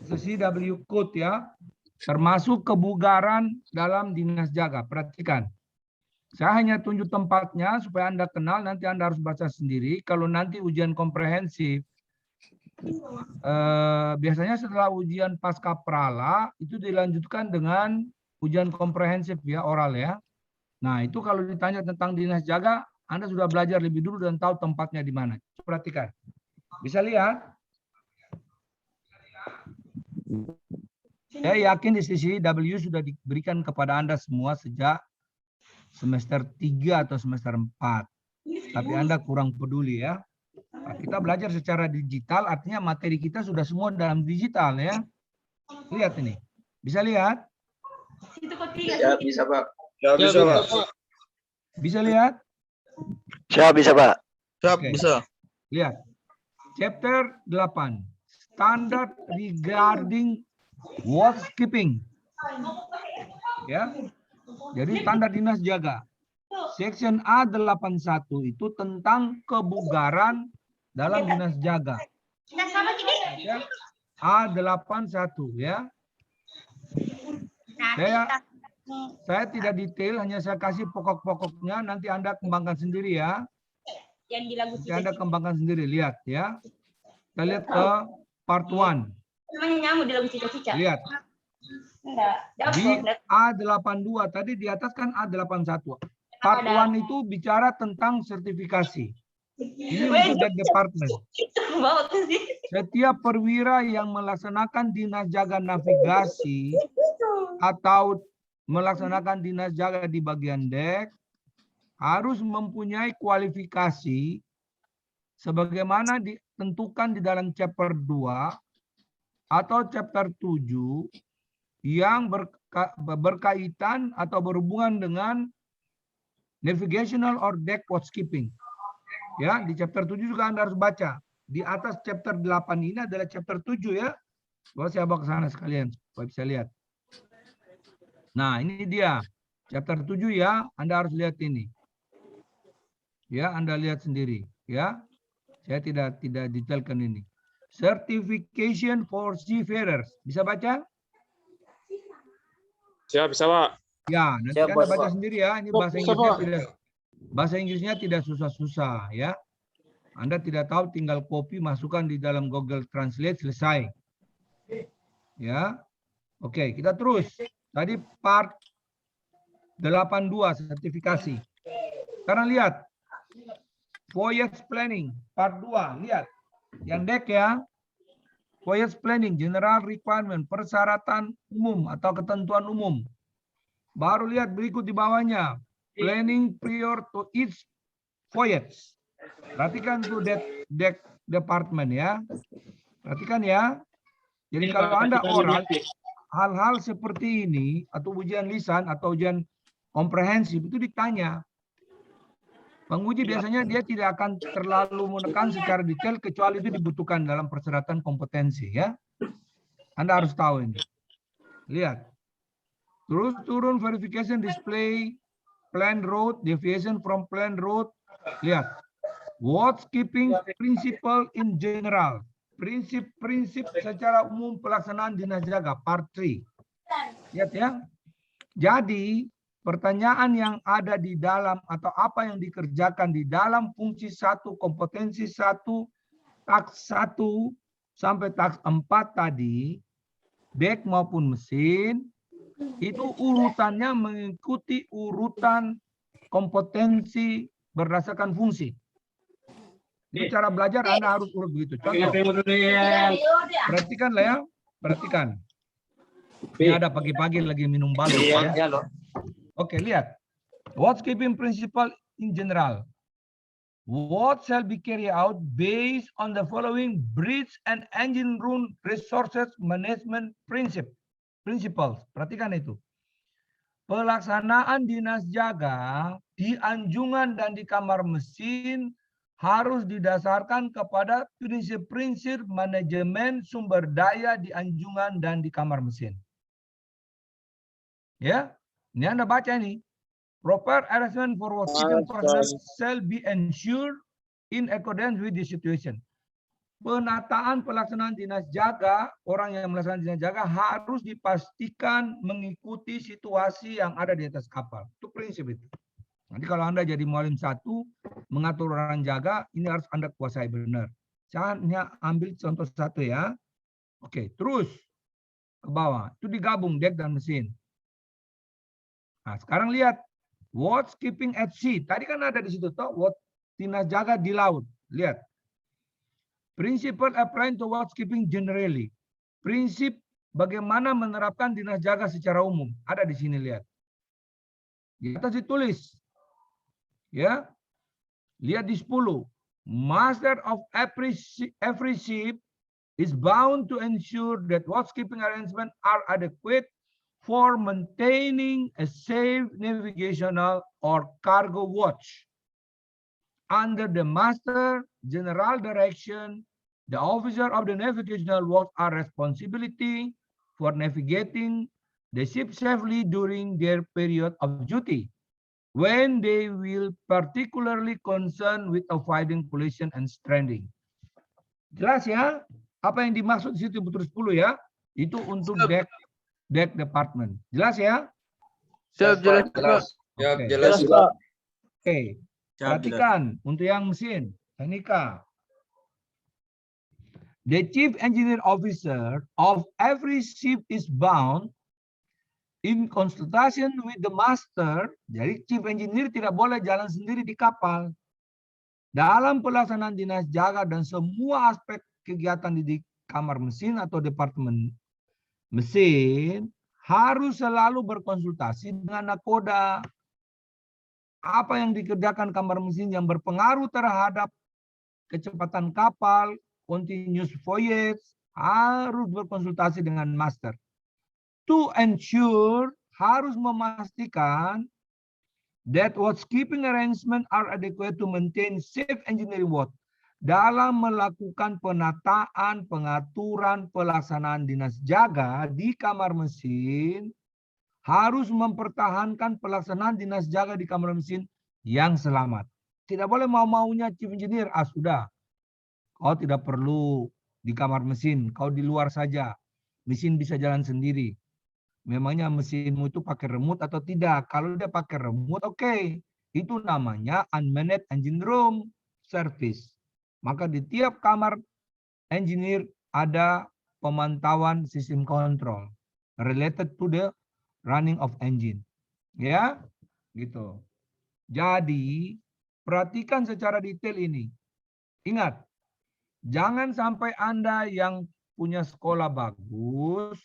STCW Code ya. Termasuk kebugaran dalam dinas jaga. Perhatikan. Saya hanya tunjuk tempatnya supaya Anda kenal, nanti Anda harus baca sendiri. Kalau nanti ujian komprehensif, biasanya setelah ujian pasca prala, itu dilanjutkan dengan ujian komprehensif ya, oral ya. Nah, itu kalau ditanya tentang dinas jaga, Anda sudah belajar lebih dulu dan tahu tempatnya di mana. Perhatikan. Bisa lihat? Saya yakin di STCW sudah diberikan kepada Anda semua sejak semester 3 atau semester 4. Tapi Anda kurang peduli ya. Nah, kita belajar secara digital, artinya materi kita sudah semua dalam digital ya. Lihat ini. Bisa lihat? Ya, bisa, Pak. Ya, bisa, Pak. Bisa lihat? Siap, bisa, Pak. Siap, Oke. bisa. Lihat. Chapter 8. Standard regarding housekeeping. Ya. Jadi standar dinas jaga. Section A81 itu tentang kebugaran dalam dinas jaga. Ya. A81 ya. Saya tidak detail, hanya saya kasih pokok-pokoknya, nanti Anda kembangkan sendiri ya. Nanti Anda kembangkan sendiri, lihat ya. Kita lihat ke part 1. Lihat. Di A82 tadi di atas kan A81. Part 1 itu bicara tentang sertifikasi. Ini untuk deck department. Setiap perwira yang melaksanakan dinas jaga navigasi atau melaksanakan dinas jaga di bagian deck harus mempunyai kualifikasi sebagaimana ditentukan di dalam chapter 2 atau chapter 7 yang berkaitan atau berhubungan dengan navigational or deck housekeeping. Ya, di chapter 7 juga Anda harus baca. Di atas chapter 8 ini adalah chapter 7 ya. Bawa saya bawa ke sana sekalian supaya bisa lihat. Nah, ini dia. Chapter 7 ya, Anda harus lihat ini. Ya, Anda lihat sendiri ya. Saya tidak detailkan ini. Certification for seafarers. Bisa baca? Siap, bisa, Pak. Ya, nanti Siap, Anda Bos, baca Pak. sendiri ya. Ini bahasa Inggrisnya tidak susah-susah ya. Anda tidak tahu, tinggal copy, masukkan di dalam Google Translate, selesai. Ya. Oke, kita terus. Tadi part 82 sertifikasi. Sekarang lihat. Voyage planning part 2, lihat. Yang deck ya. Voyage planning, general requirement, persyaratan umum atau ketentuan umum. Baru lihat berikut di bawahnya. Planning prior to each voyage. Perhatikan tuh deck department ya. Perhatikan ya. Jadi kalau Anda oral, hal-hal seperti ini, atau ujian lisan, atau ujian komprehensif, itu ditanya. Penguji biasanya dia tidak akan terlalu menekan secara detail, kecuali itu dibutuhkan dalam persyaratan kompetensi ya. Anda harus tahu ini. Lihat. Terus turun verification display, plan route, deviation from plan route. Lihat. Watchkeeping principle in general. Prinsip-prinsip secara umum pelaksanaan dinas jaga, part 3. Lihat ya. Jadi, pertanyaan yang ada di dalam atau apa yang dikerjakan di dalam fungsi 1, kompetensi 1, taks 1 sampai taks 4 tadi, dek maupun mesin, itu urutannya mengikuti urutan kompetensi berdasarkan fungsi. Itu cara belajar Anda harus urut begitu. Contoh, perhatikanlah ya, perhatikan. Ini ada pagi-pagi lagi minum balut ya. Oke, lihat. Watchkeeping principle in general. What shall be carried out based on the following bridge and engine room resources management principles. Perhatikan itu. Pelaksanaan dinas jaga di anjungan dan di kamar mesin harus didasarkan kepada prinsip-prinsip manajemen sumber daya di anjungan dan di kamar mesin. Ya, ini Anda baca ini. Proper arrangement for watchkeeping personnel shall be ensured in accordance with the situation. Penataan pelaksanaan dinas jaga, orang yang melaksanakan dinas jaga harus dipastikan mengikuti situasi yang ada di atas kapal. Itu prinsip itu. Nanti kalau Anda jadi mualim 1, mengatur orang jaga, ini harus Anda kuasai benar. Saya hanya ambil contoh 1 ya. Oke, terus ke bawah. Itu digabung dek dan mesin. Nah, sekarang lihat. Watchkeeping at sea. Tadi kan ada di situ toh, dinas jaga di laut. Lihat. Principle applying to watchkeeping generally. Prinsip bagaimana menerapkan dinas jaga secara umum. Ada di sini, lihat. Di atas ditulis. Ya. Lihat di 10. Master of every ship is bound to ensure that watchkeeping arrangements are adequate for maintaining a safe navigational or cargo watch. Under the master general direction, the officer of the navigational watch are responsibility for navigating the ship safely during their period of duty, when they will particularly concerned with avoiding collision and stranding. Jelas ya? Apa yang dimaksud di situ betul 10 ya? Itu untuk deck department. Jelas ya? Siap, jelas. Oke. Jelas. Oke. Perhatikan untuk yang mesin, teknika. The chief engineer officer of every ship is bound in consultation with the master. Jadi chief engineer tidak boleh jalan sendiri di kapal. Dalam pelaksanaan dinas jaga dan semua aspek kegiatan di kamar mesin atau departemen mesin harus selalu berkonsultasi dengan nakoda. Apa yang dikerjakan kamar mesin yang berpengaruh terhadap kecepatan kapal, continuous voyage, harus berkonsultasi dengan master. To ensure, harus memastikan that watchkeeping arrangement are adequate to maintain safe engineering work. Dalam melakukan penataan, pengaturan, pelaksanaan dinas jaga di kamar mesin, harus mempertahankan pelaksanaan dinas jaga di kamar mesin yang selamat. Tidak boleh mau-maunya chief engineer, sudah. Kau tidak perlu di kamar mesin, kau di luar saja. Mesin bisa jalan sendiri. Memangnya mesinmu itu pakai remote atau tidak? Kalau dia pakai remote, oke. Itu namanya unmanned engine room service. Maka di tiap kamar engineer ada pemantauan sistem kontrol related to the running of engine. Ya, gitu. Jadi, perhatikan secara detail ini. Ingat, jangan sampai Anda yang punya sekolah bagus,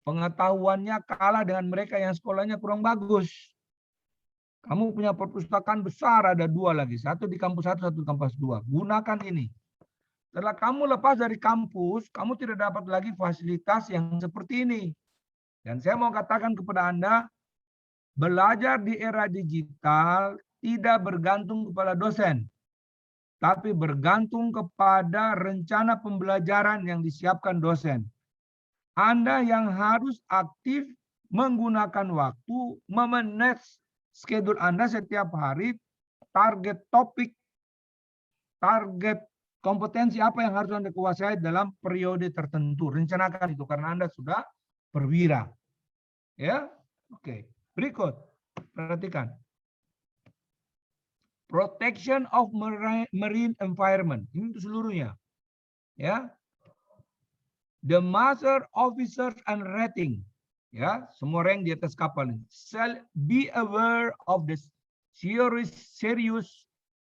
pengetahuannya kalah dengan mereka yang sekolahnya kurang bagus. Kamu punya perpustakaan besar, ada 2 lagi. Satu di kampus 1, satu di kampus 2. Gunakan ini. Setelah kamu lepas dari kampus, kamu tidak dapat lagi fasilitas yang seperti ini. Dan saya mau katakan kepada Anda, belajar di era digital tidak bergantung kepada dosen, tapi bergantung kepada rencana pembelajaran yang disiapkan dosen. Anda yang harus aktif menggunakan waktu, memanage schedule Anda setiap hari, target topik target kompetensi apa yang harus Anda kuasai dalam periode tertentu. Rencanakan itu karena Anda sudah perwira. Ya, oke. Berikut, perhatikan. Protection of marine environment. Ini untuk seluruhnya. Ya. The master officers and rating. Ya, semua rank di atas kapal ini. Shall be aware of the serious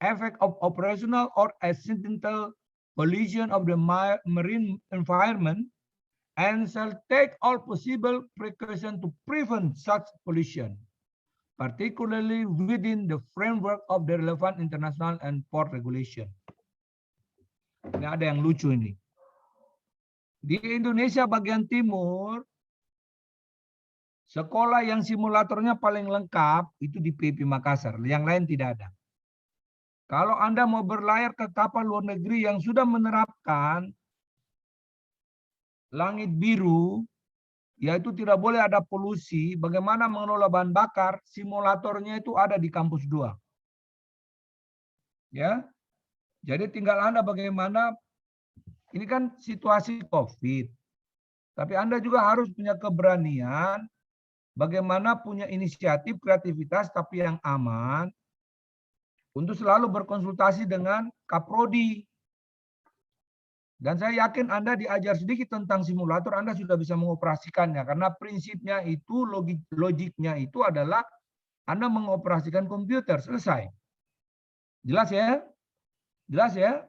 effect of operational or accidental pollution of the marine environment and shall take all possible precautions to prevent such pollution, particularly within the framework of the relevant international and port regulation. Ini ada yang lucu ini. Di Indonesia bagian timur, sekolah yang simulatornya paling lengkap itu di PP Makassar, yang lain tidak ada. Kalau Anda mau berlayar ke kapal luar negeri yang sudah menerapkan langit biru, yaitu tidak boleh ada polusi, bagaimana mengelola bahan bakar, simulatornya itu ada di kampus 2. Ya. Jadi tinggal Anda bagaimana, ini kan situasi COVID. Tapi Anda juga harus punya keberanian, bagaimana punya inisiatif, kreativitas, tapi yang aman, untuk selalu berkonsultasi dengan Kaprodi. Dan saya yakin Anda diajar sedikit tentang simulator, Anda sudah bisa mengoperasikannya. Karena prinsipnya itu, logiknya itu adalah Anda mengoperasikan komputer. Selesai. Jelas ya? Jelas ya?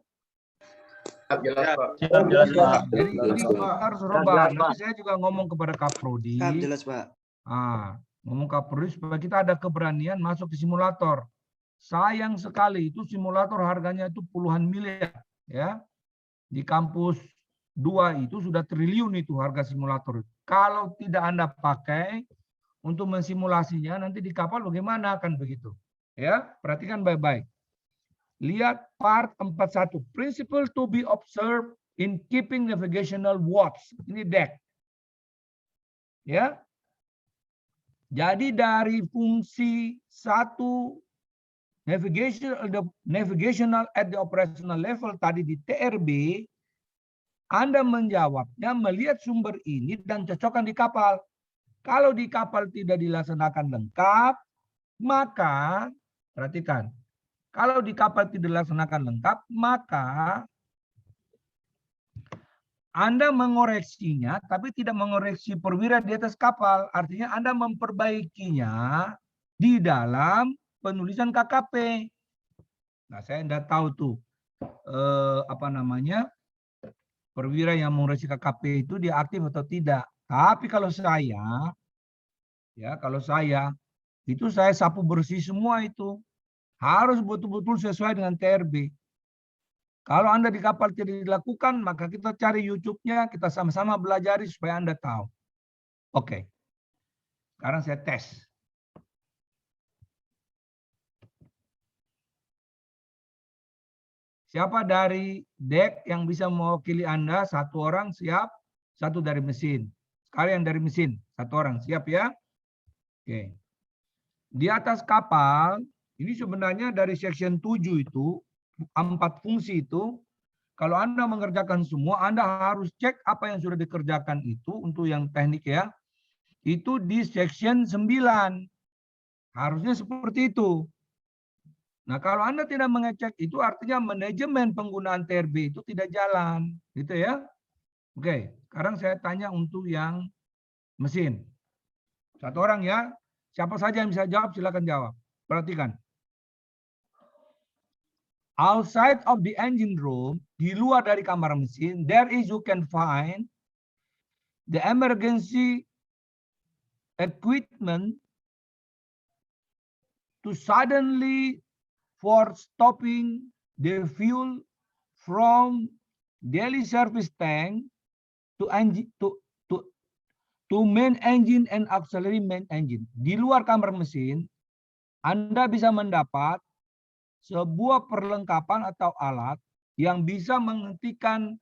Jelas, Pak. Jelas, Pak. Jadi ini harus rubah. Nanti saya juga ngomong kepada Kaprodi. Jelas, Pak. Ngomong Kaprodi supaya kita ada keberanian masuk ke simulator. Sayang sekali itu simulator harganya itu puluhan miliar. Ya. Di kampus 2 itu sudah triliun itu harga simulator. Kalau tidak Anda pakai untuk mensimulasinya, nanti di kapal bagaimana, kan begitu. Ya, perhatikan baik-baik. Lihat part 41. Principle to be observed in keeping navigational watch. Ini deck. Ya. Jadi dari fungsi 1 navigational at the operational level tadi di TRB, Anda menjawabnya melihat sumber ini dan cocokkan di kapal. Kalau di kapal tidak dilaksanakan lengkap, maka perhatikan. Kalau di kapal tidak dilaksanakan lengkap, maka Anda mengoreksinya, tapi tidak mengoreksi perwira di atas kapal. Artinya Anda memperbaikinya di dalam penulisan KKP. Nah, saya tidak tahu tuh perwira yang mengoreksi KKP itu dia aktif atau tidak. Tapi kalau saya, itu saya sapu bersih semua itu. Harus betul-betul sesuai dengan TRB. Kalau Anda di kapal tidak dilakukan, maka kita cari YouTube-nya, kita sama-sama belajar supaya Anda tahu. Oke. Sekarang saya tes. Siapa dari dek yang bisa mewakili Anda? 1 orang siap, 1 dari mesin. Sekalian dari mesin, 1 orang siap ya. Oke. Di atas kapal, ini sebenarnya dari section 7 itu, 4 fungsi itu, kalau Anda mengerjakan semua, Anda harus cek apa yang sudah dikerjakan itu, untuk yang teknik ya, itu di section 9. Harusnya seperti itu. Nah, kalau Anda tidak mengecek itu artinya manajemen penggunaan TRB itu tidak jalan, gitu ya. Oke, sekarang saya tanya untuk yang mesin. 1 orang ya. Siapa saja yang bisa jawab silakan jawab. Perhatikan. Outside of the engine room, di luar dari kamar mesin, there is you can find the emergency equipment to suddenly for stopping the fuel from daily service tank to main engine and auxiliary main engine. Di luar kamar mesin, Anda bisa mendapat sebuah perlengkapan atau alat yang bisa menghentikan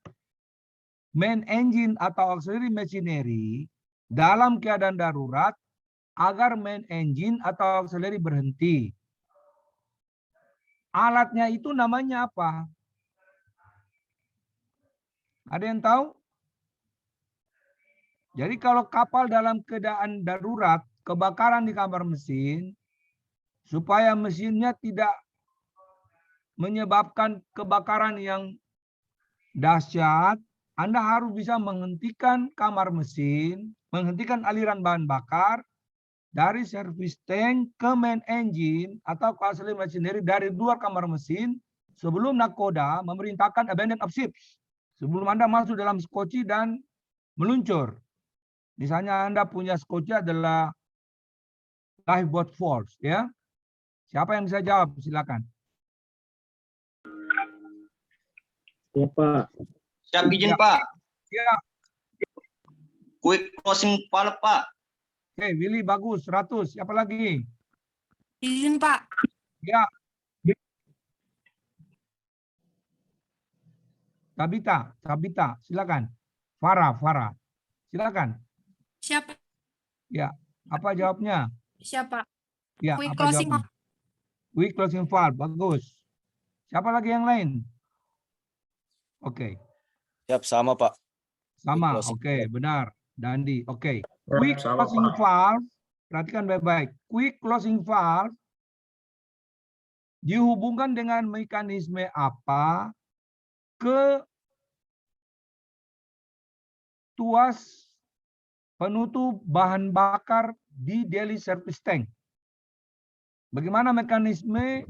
main engine atau auxiliary machinery dalam keadaan darurat agar main engine atau auxiliary berhenti. Alatnya itu namanya apa? Ada yang tahu? Jadi kalau kapal dalam keadaan darurat, kebakaran di kamar mesin, supaya mesinnya tidak menyebabkan kebakaran yang dahsyat, Anda harus bisa menghentikan kamar mesin, menghentikan aliran bahan bakar dari servis tank ke main engine atau kalau sendiri dari luar kamar mesin sebelum nakoda memerintahkan abandon of ship. Sebelum Anda masuk dalam skoci dan meluncur. Misalnya Anda punya skoci adalah lifeboat force, ya. Siapa yang bisa jawab? Silakan. Ya, Pak. Siap izin Ya. Pak. Ya, Quick closing valve Pak. oke, Willy bagus, 100. Siapa lagi? Izin, Pak. Ya, Tabita, silakan. Farah, silakan. Siapa? Ya, apa jawabnya? Siapa? Ya, Quick apa closing. jawabnya? Quick closing valve, bagus. Siapa lagi yang lain? Oke, Siap, sama Pak. sama. closing Oke, valve. benar. Dandi, oke. Ya, Quick sama, closing Pak. valve, perhatikan baik-baik. Quick closing valve dihubungkan dengan mekanisme apa ke tuas penutup bahan bakar di daily service tank. Bagaimana mekanisme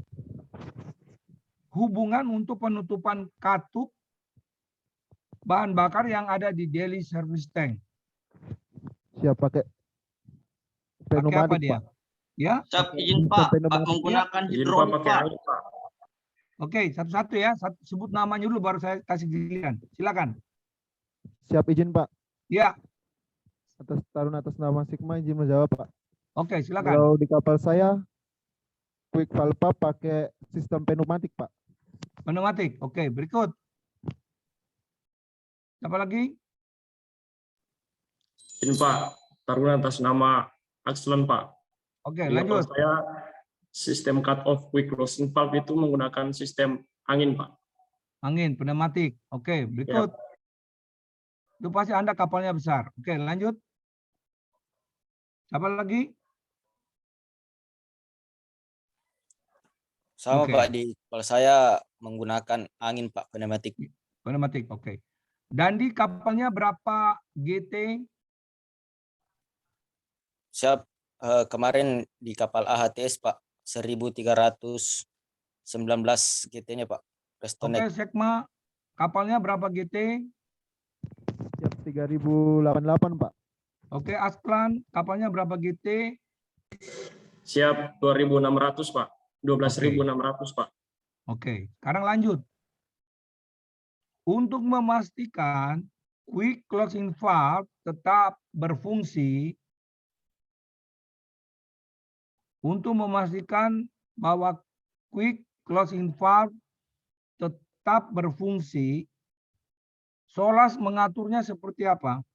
hubungan untuk penutupan katup bahan bakar yang ada di daily service tank? Siap pakai Pakai apa pneumatik, dia? Pak. Ya, Siap Pakai izin sistem Pak. Pak pneumatik. menggunakan Izin, Pak, hidrolik pakai Pak. air, Pak. oke, satu-satu ya. Sebut namanya dulu baru saya kasih giliran. Silakan. Siap izin, Pak. Ya, Atas nama Sigma izin menjawab, Pak. oke, silakan. Kalau di kapal saya quick valve pakai sistem pneumatik, Pak. Pneumatik. Oke, berikut. Siapa lagi? Izin, Pak. Taruna atas nama Axlan, Pak. Oke, Di kapal lanjut. saya sistem cut off quick closing valve itu menggunakan sistem angin, Pak. Angin, pneumatik. Oke, berikut. Itu pasti Anda kapalnya besar. Oke, lanjut. Siapa lagi? Sama Oke. Pak, di kapal saya menggunakan angin Pak, pneumatik. Pneumatik, oke. Dan di kapalnya berapa GT? Siap, kemarin di kapal AHTS Pak, 1319 GT-nya Pak. Oke, Restonek. Sekma, kapalnya berapa GT? Siap 3088, Pak. Oke, Asklan, kapalnya berapa GT? Siap 2.600, Pak. 12.600, Pak. Oke, sekarang lanjut. Untuk memastikan quick closing valve tetap berfungsi, untuk memastikan bahwa quick closing valve tetap berfungsi, SOLAS mengaturnya seperti apa?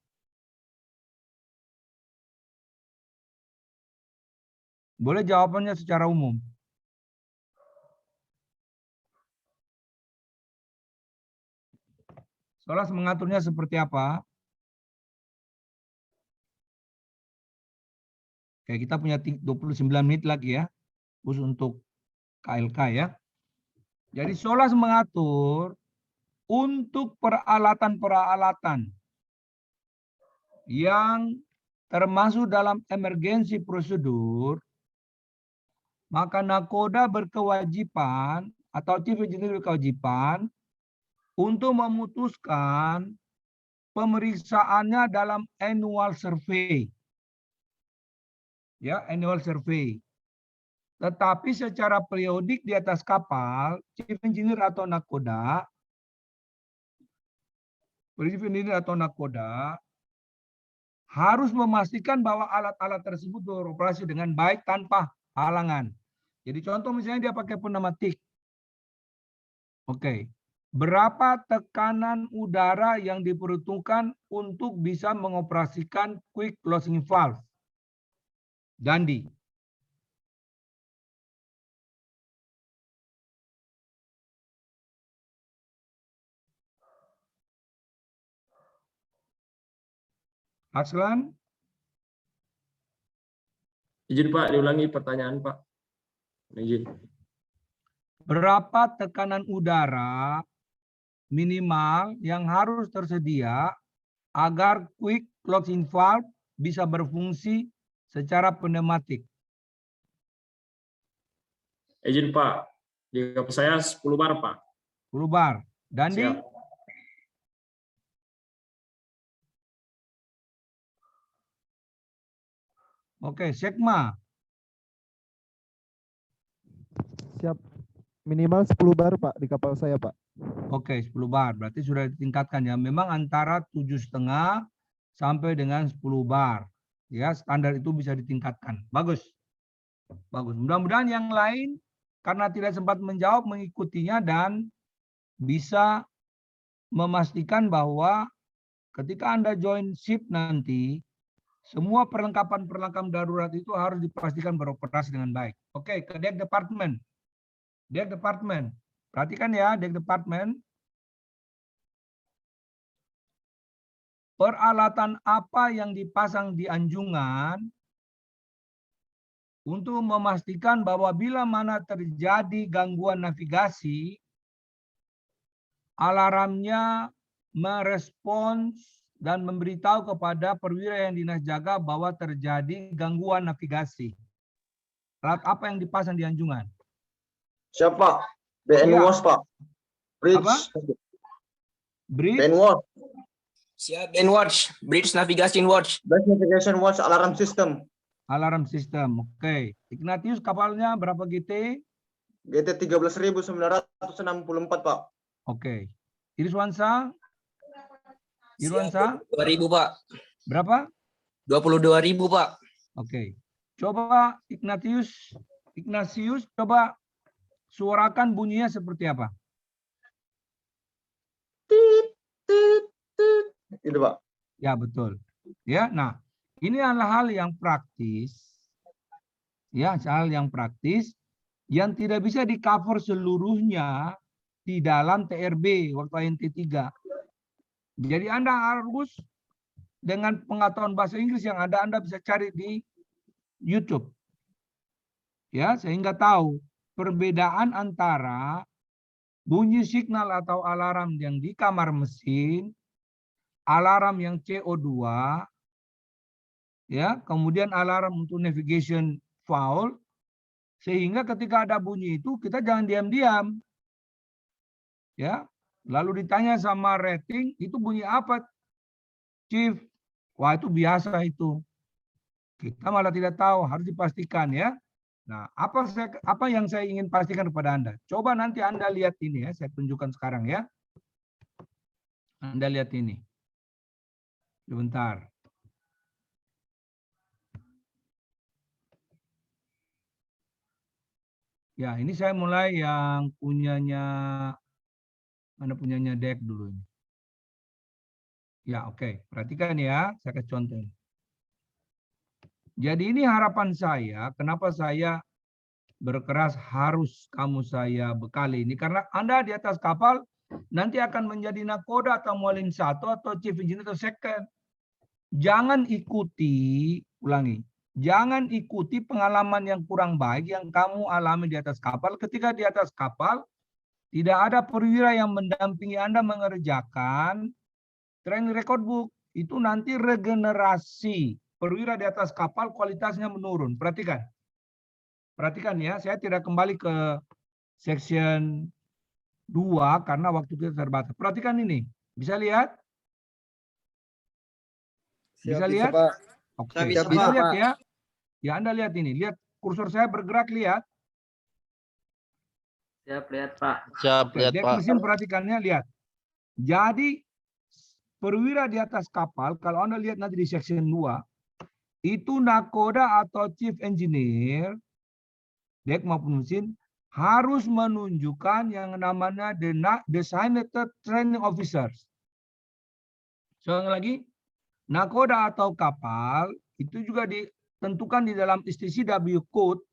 Boleh jawabannya secara umum. SOLAS mengaturnya seperti apa? Oke, kita punya 29 menit lagi ya, khusus untuk KLK ya. Jadi SOLAS mengatur untuk peralatan-peralatan yang termasuk dalam emergency prosedur, maka nakoda berkewajiban atau chief engineer berkewajiban untuk memutuskan pemeriksaannya dalam annual survey. Ya, annual survey. Tetapi secara periodik di atas kapal, chief engineer atau nakoda harus memastikan bahwa alat-alat tersebut beroperasi dengan baik tanpa halangan. Jadi contoh misalnya dia pakai pneumatik. Oke. Berapa tekanan udara yang diperuntukkan untuk bisa mengoperasikan quick closing valve? Dandi. Arslan, Izin Pak, diulangi pertanyaan Pak. Izin. berapa tekanan udara minimal yang harus tersedia agar quick closing valve bisa berfungsi secara pneumatik? Izin Pak, di kapal saya 10 bar Pak. 10 bar. Dandi? Siap. Oke, Sekma. Siap. Minimal 10 bar Pak di kapal saya Pak. Oke, 10 bar. Berarti sudah ditingkatkan ya. Memang antara 7,5 sampai dengan 10 bar. Ya, standar itu bisa ditingkatkan. Bagus. Bagus. Mudah-mudahan yang lain karena tidak sempat menjawab mengikutinya dan bisa memastikan bahwa ketika Anda join ship nanti, semua perlengkapan-perlengkapan darurat itu harus dipastikan beroperasi dengan baik. Oke, ke Deck Department. Deck Department. Perhatikan ya, Deck Department. Peralatan apa yang dipasang di anjungan untuk memastikan bahwa bila mana terjadi gangguan navigasi, alarmnya merespons dan memberitahu kepada perwira yang dinas jaga bahwa terjadi gangguan navigasi. Alat apa yang dipasang di anjungan? Siapa? BN Ya. Watch Pak. Bridge. Apa? Bridge, BN Watch. Siap, Ben Watch, Bridge Navigation Watch. Bridge Navigation Watch Alarm System. alarm system. Oke. Ignatius kapalnya berapa GT? GT 13.964 Pak. Oke. Iriswansa? Irwansa? 2.000 Pak. Berapa? 22.000 Pak. Oke. Coba Ignatius coba suarakan bunyinya seperti apa? Tit, tit, tit. Itu Pak. Ya, betul. Ya, nah, ini adalah hal yang praktis. Ya, hal yang praktis yang tidak bisa di-cover seluruhnya di dalam TRB waktu NT3. Jadi Anda harus dengan pengetahuan bahasa Inggris yang ada, Anda bisa cari di YouTube. Ya, sehingga tahu perbedaan antara bunyi signal atau alarm yang di kamar mesin, alarm yang CO2, ya, kemudian alarm untuk navigation foul, sehingga ketika ada bunyi itu kita jangan diam-diam. Ya, lalu ditanya sama rating, itu bunyi apa, Chief? Wah, itu biasa itu. Kita malah tidak tahu, harus dipastikan ya. Nah, apa yang saya ingin pastikan kepada Anda? Coba nanti Anda lihat ini ya, saya tunjukkan sekarang ya. Anda lihat ini. Sebentar. Ya, ini saya mulai yang punyanya, mana punyanya Deck dulu ini. Ya, oke. Perhatikan ya, saya kasih contoh. Jadi ini harapan saya, kenapa saya berkeras harus kamu saya bekali ini. Karena Anda di atas kapal nanti akan menjadi nakoda atau mualin 1 atau chief engineer atau second. Jangan ikuti, ulangi, jangan ikuti pengalaman yang kurang baik yang kamu alami di atas kapal. Ketika di atas kapal, tidak ada perwira yang mendampingi Anda mengerjakan training record book. Itu nanti regenerasi perwira di atas kapal kualitasnya menurun. Perhatikan. Perhatikan ya, saya tidak kembali ke section 2 karena waktu kita terbatas. Perhatikan ini. Bisa lihat? Bisa lihat? Oke, Bisa, bisa Pak. lihat ya. Ya, Anda lihat ini. Lihat kursor saya bergerak, lihat. Siap, lihat Pak. Siap, Oke, lihat Dek Pak. mesin perhatikannya, lihat. Jadi perwira di atas kapal, kalau Anda lihat nanti di section 2, itu nakoda atau chief engineer, Dek maupun mesin, harus menunjukkan yang namanya designated training officers. Sekali lagi, nakoda atau kapal itu juga ditentukan di dalam STCW Code.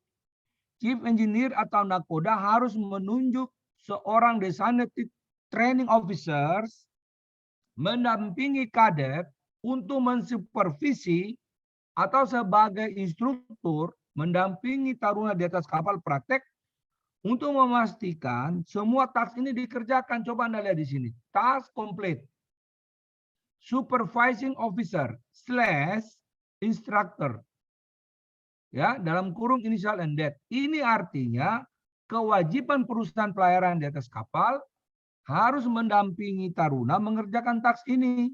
Chief Engineer atau nakoda harus menunjuk seorang designated training officers mendampingi kadet untuk mensupervisi atau sebagai instruktur mendampingi taruna di atas kapal praktek untuk memastikan semua task ini dikerjakan. Coba Anda lihat di sini. Task complete. Supervising officer / instructor. Ya, dalam kurung initial and date. Ini artinya kewajiban perusahaan pelayaran di atas kapal harus mendampingi taruna mengerjakan task ini.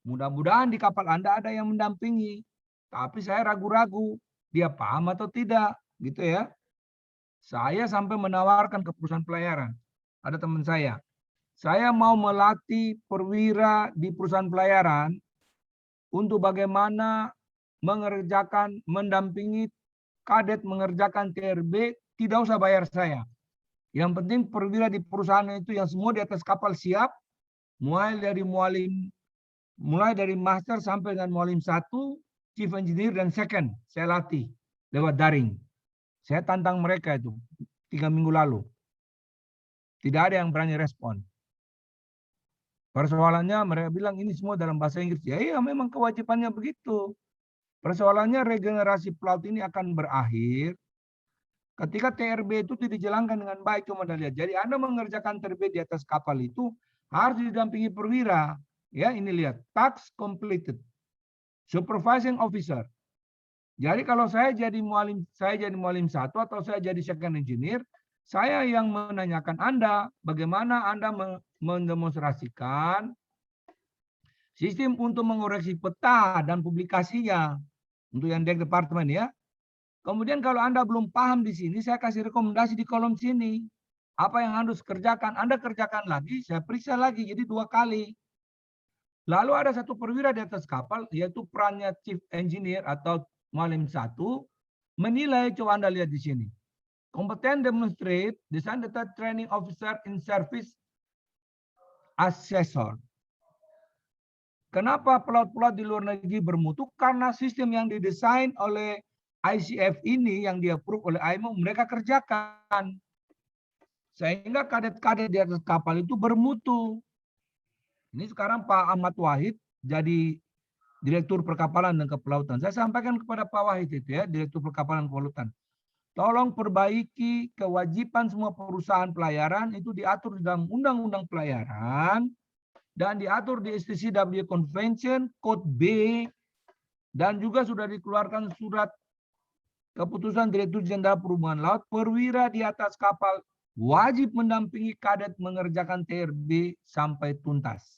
Mudah-mudahan di kapal Anda ada yang mendampingi. Tapi saya ragu-ragu dia paham atau tidak, gitu ya. Saya sampai menawarkan ke perusahaan pelayaran. Ada teman saya mau melatih perwira di perusahaan pelayaran untuk bagaimana mendampingi kadet mengerjakan TRB, tidak usah bayar saya. Yang penting perwira di perusahaan itu yang semua di atas kapal siap, mulai dari master sampai dengan mualim 1, chief engineer dan second, saya latih lewat daring. Saya tantang mereka itu 3 minggu lalu. Tidak ada yang berani respon. Persoalannya mereka bilang ini semua dalam bahasa Inggris. Ya iya memang kewajibannya begitu. Persoalannya regenerasi pelaut ini akan berakhir ketika TRB itu tidak dijalankan dengan baik. Cuma Anda lihat. Jadi Anda mengerjakan TRB di atas kapal itu harus didampingi perwira. Ya ini lihat. Task completed. Supervising officer. Jadi kalau saya jadi mualim 1 atau saya jadi second engineer, saya yang menanyakan Anda bagaimana Anda mendemonstrasikan sistem untuk mengoreksi peta dan publikasinya untuk yang Dek Departemen ya. Kemudian kalau Anda belum paham di sini, saya kasih rekomendasi di kolom sini. Apa yang harus kerjakan, Anda kerjakan lagi, saya periksa lagi, jadi 2 kali. Lalu ada satu perwira di atas kapal, yaitu perannya chief engineer atau mualim 1, menilai, coba Anda lihat di sini. Kompeten demonstrate, design data training officer in service assessor. Kenapa pelaut-pelaut di luar negeri bermutu? Karena sistem yang didesain oleh ICF ini, yang di-approve oleh IMO, mereka kerjakan. Sehingga kadet-kadet di atas kapal itu bermutu. Ini sekarang Pak Ahmad Wahid jadi Direktur Perkapalan dan Kepelautan. Saya sampaikan kepada Pak Wahid itu ya, Direktur Perkapalan dan Kepelautan. Tolong perbaiki kewajiban semua perusahaan pelayaran itu diatur di dalam Undang-Undang Pelayaran dan diatur di STCW Convention Code B dan juga sudah dikeluarkan surat keputusan Direktur Jenderal Perhubungan Laut, perwira di atas kapal wajib mendampingi kadet mengerjakan TRB sampai tuntas.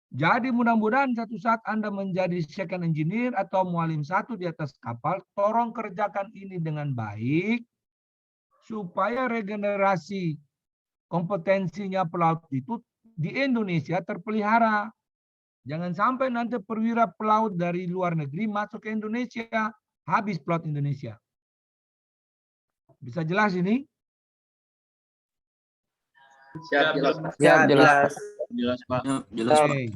Jadi mudah-mudahan satu saat Anda menjadi second engineer atau mualim 1 di atas kapal, tolong kerjakan ini dengan baik supaya regenerasi kompetensinya pelaut itu di Indonesia terpelihara. Jangan sampai nanti perwira pelaut dari luar negeri masuk ke Indonesia, habis pelaut Indonesia. Bisa jelas ini? Siap, jelas. Jelas Pak. Jelas Pak. Oke.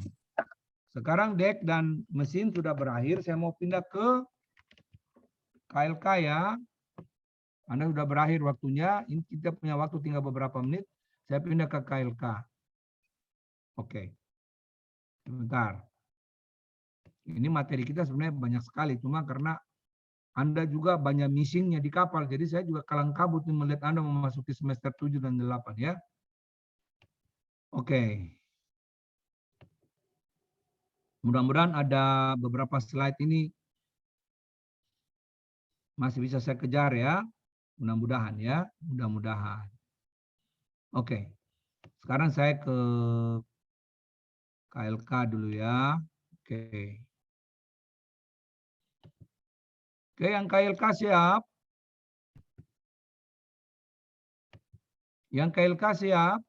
Sekarang dek dan mesin sudah berakhir. Saya mau pindah ke KLK ya. Anda sudah berakhir waktunya. Ini kita punya waktu tinggal beberapa menit. Saya pindah ke KLK. Oke. Sebentar. Ini materi kita sebenarnya banyak sekali. Cuma karena Anda juga banyak missingnya di kapal. Jadi saya juga kalang kabut melihat Anda memasuki semester 7 dan 8 ya. Oke. Mudah-mudahan ada beberapa slide ini masih bisa saya kejar ya. Mudah-mudahan ya. Mudah-mudahan. Oke. Sekarang saya ke KLK dulu ya. Oke. Oke, yang KLK siap. Yang KLK siap.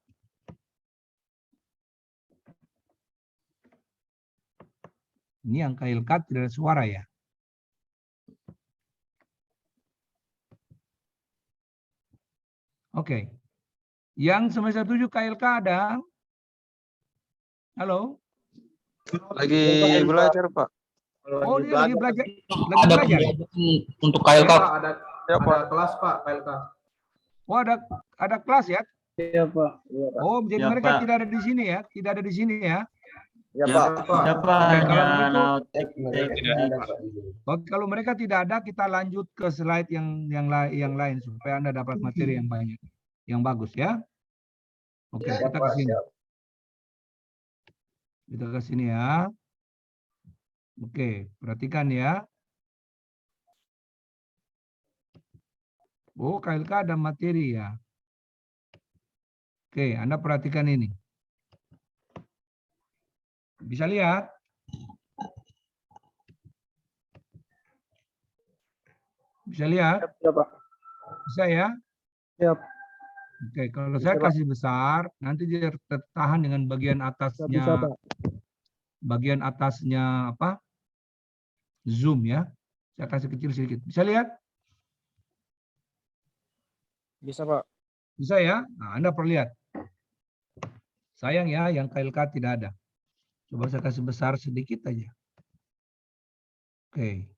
Ini yang KLK tidak ada suara ya. Oke. Yang semester 7 KLK ada? Halo? Lagi belajar, Pak. Oh, dia lagi belajar. Ada untuk KLK. Ya, Pak. kelas Pak, KLK. Oh, ada kelas ya? Iya Pak. Oh, jadi Ya, mereka Pak. tidak ada di sini ya? Tidak ada di sini ya? Ya, Ya, Pak. Siapa Oke, kalau hanya Oke, kalau mereka tidak ada, kita lanjut ke slide yang lain supaya Anda dapat materi yang banyak, yang bagus ya. Oke, Ya, kita Pak, ke sini. siap. Kita ke sini ya. Oke, perhatikan ya. Oh, KLK ada materi ya. Oke, Anda perhatikan ini. Bisa lihat? Bisa lihat? Ya, Pak. Bisa ya? Siap. Oke, kalau Bisa, saya Pak. kasih besar, nanti dia tertahan dengan bagian Bisa, atasnya, Pak. bagian atasnya apa? Zoom ya. Saya kasih kecil sedikit. Bisa lihat? Bisa, Pak. Bisa ya? Nah, Anda perlu lihat. Sayang ya, yang KLK tidak ada. Coba saya kasih besar sedikit aja. Oke.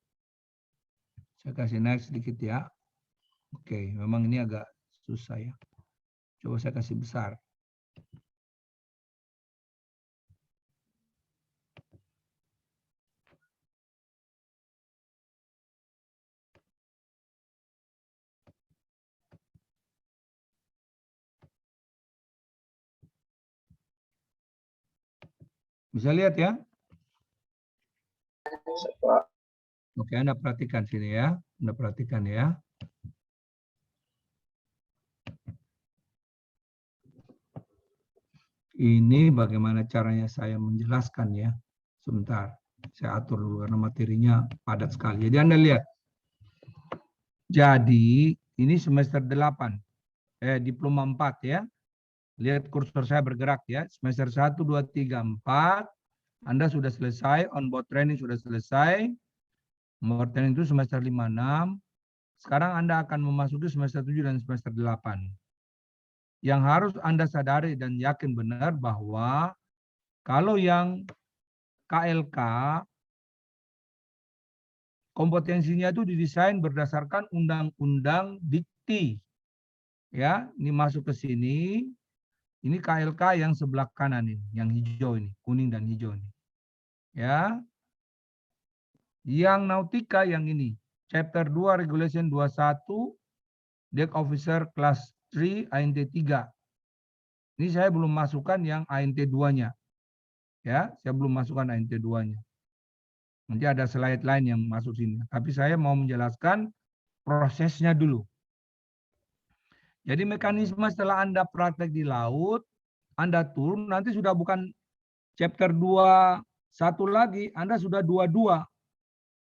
Saya kasih naik sedikit ya. Oke, memang ini agak susah ya. Coba saya kasih besar. Bisa lihat ya? Bisa, Pak. Oke, Anda perhatikan sini ya. Anda perhatikan ya. Ini bagaimana caranya saya menjelaskan ya. Sebentar, saya atur dulu karena materinya padat sekali. Jadi Anda lihat. Jadi ini semester 8. Diploma 4 ya. Lihat kursor saya bergerak ya. Semester 1, 2, 3, 4. Anda sudah selesai. On-board training sudah selesai. On-board training itu semester 5, 6. Sekarang Anda akan memasuki semester 7 dan semester 8. Yang harus Anda sadari dan yakin benar bahwa kalau yang KLK kompetensinya itu didesain berdasarkan undang-undang dikti. Ya, ini masuk ke sini. Ini KLK yang sebelah kanan ini, yang hijau ini, kuning dan hijau ini. Ya. Yang nautika yang ini, chapter 2 regulation 21 deck officer class 3 ANT 3. Ini saya belum masukkan yang ANT 2-nya. Ya, saya belum masukkan ANT 2-nya. Nanti ada slide lain yang masuk sini. Tapi saya mau menjelaskan prosesnya dulu. Jadi mekanisme setelah Anda praktek di laut, Anda turun, nanti sudah bukan chapter 2 1 lagi, Anda sudah 22.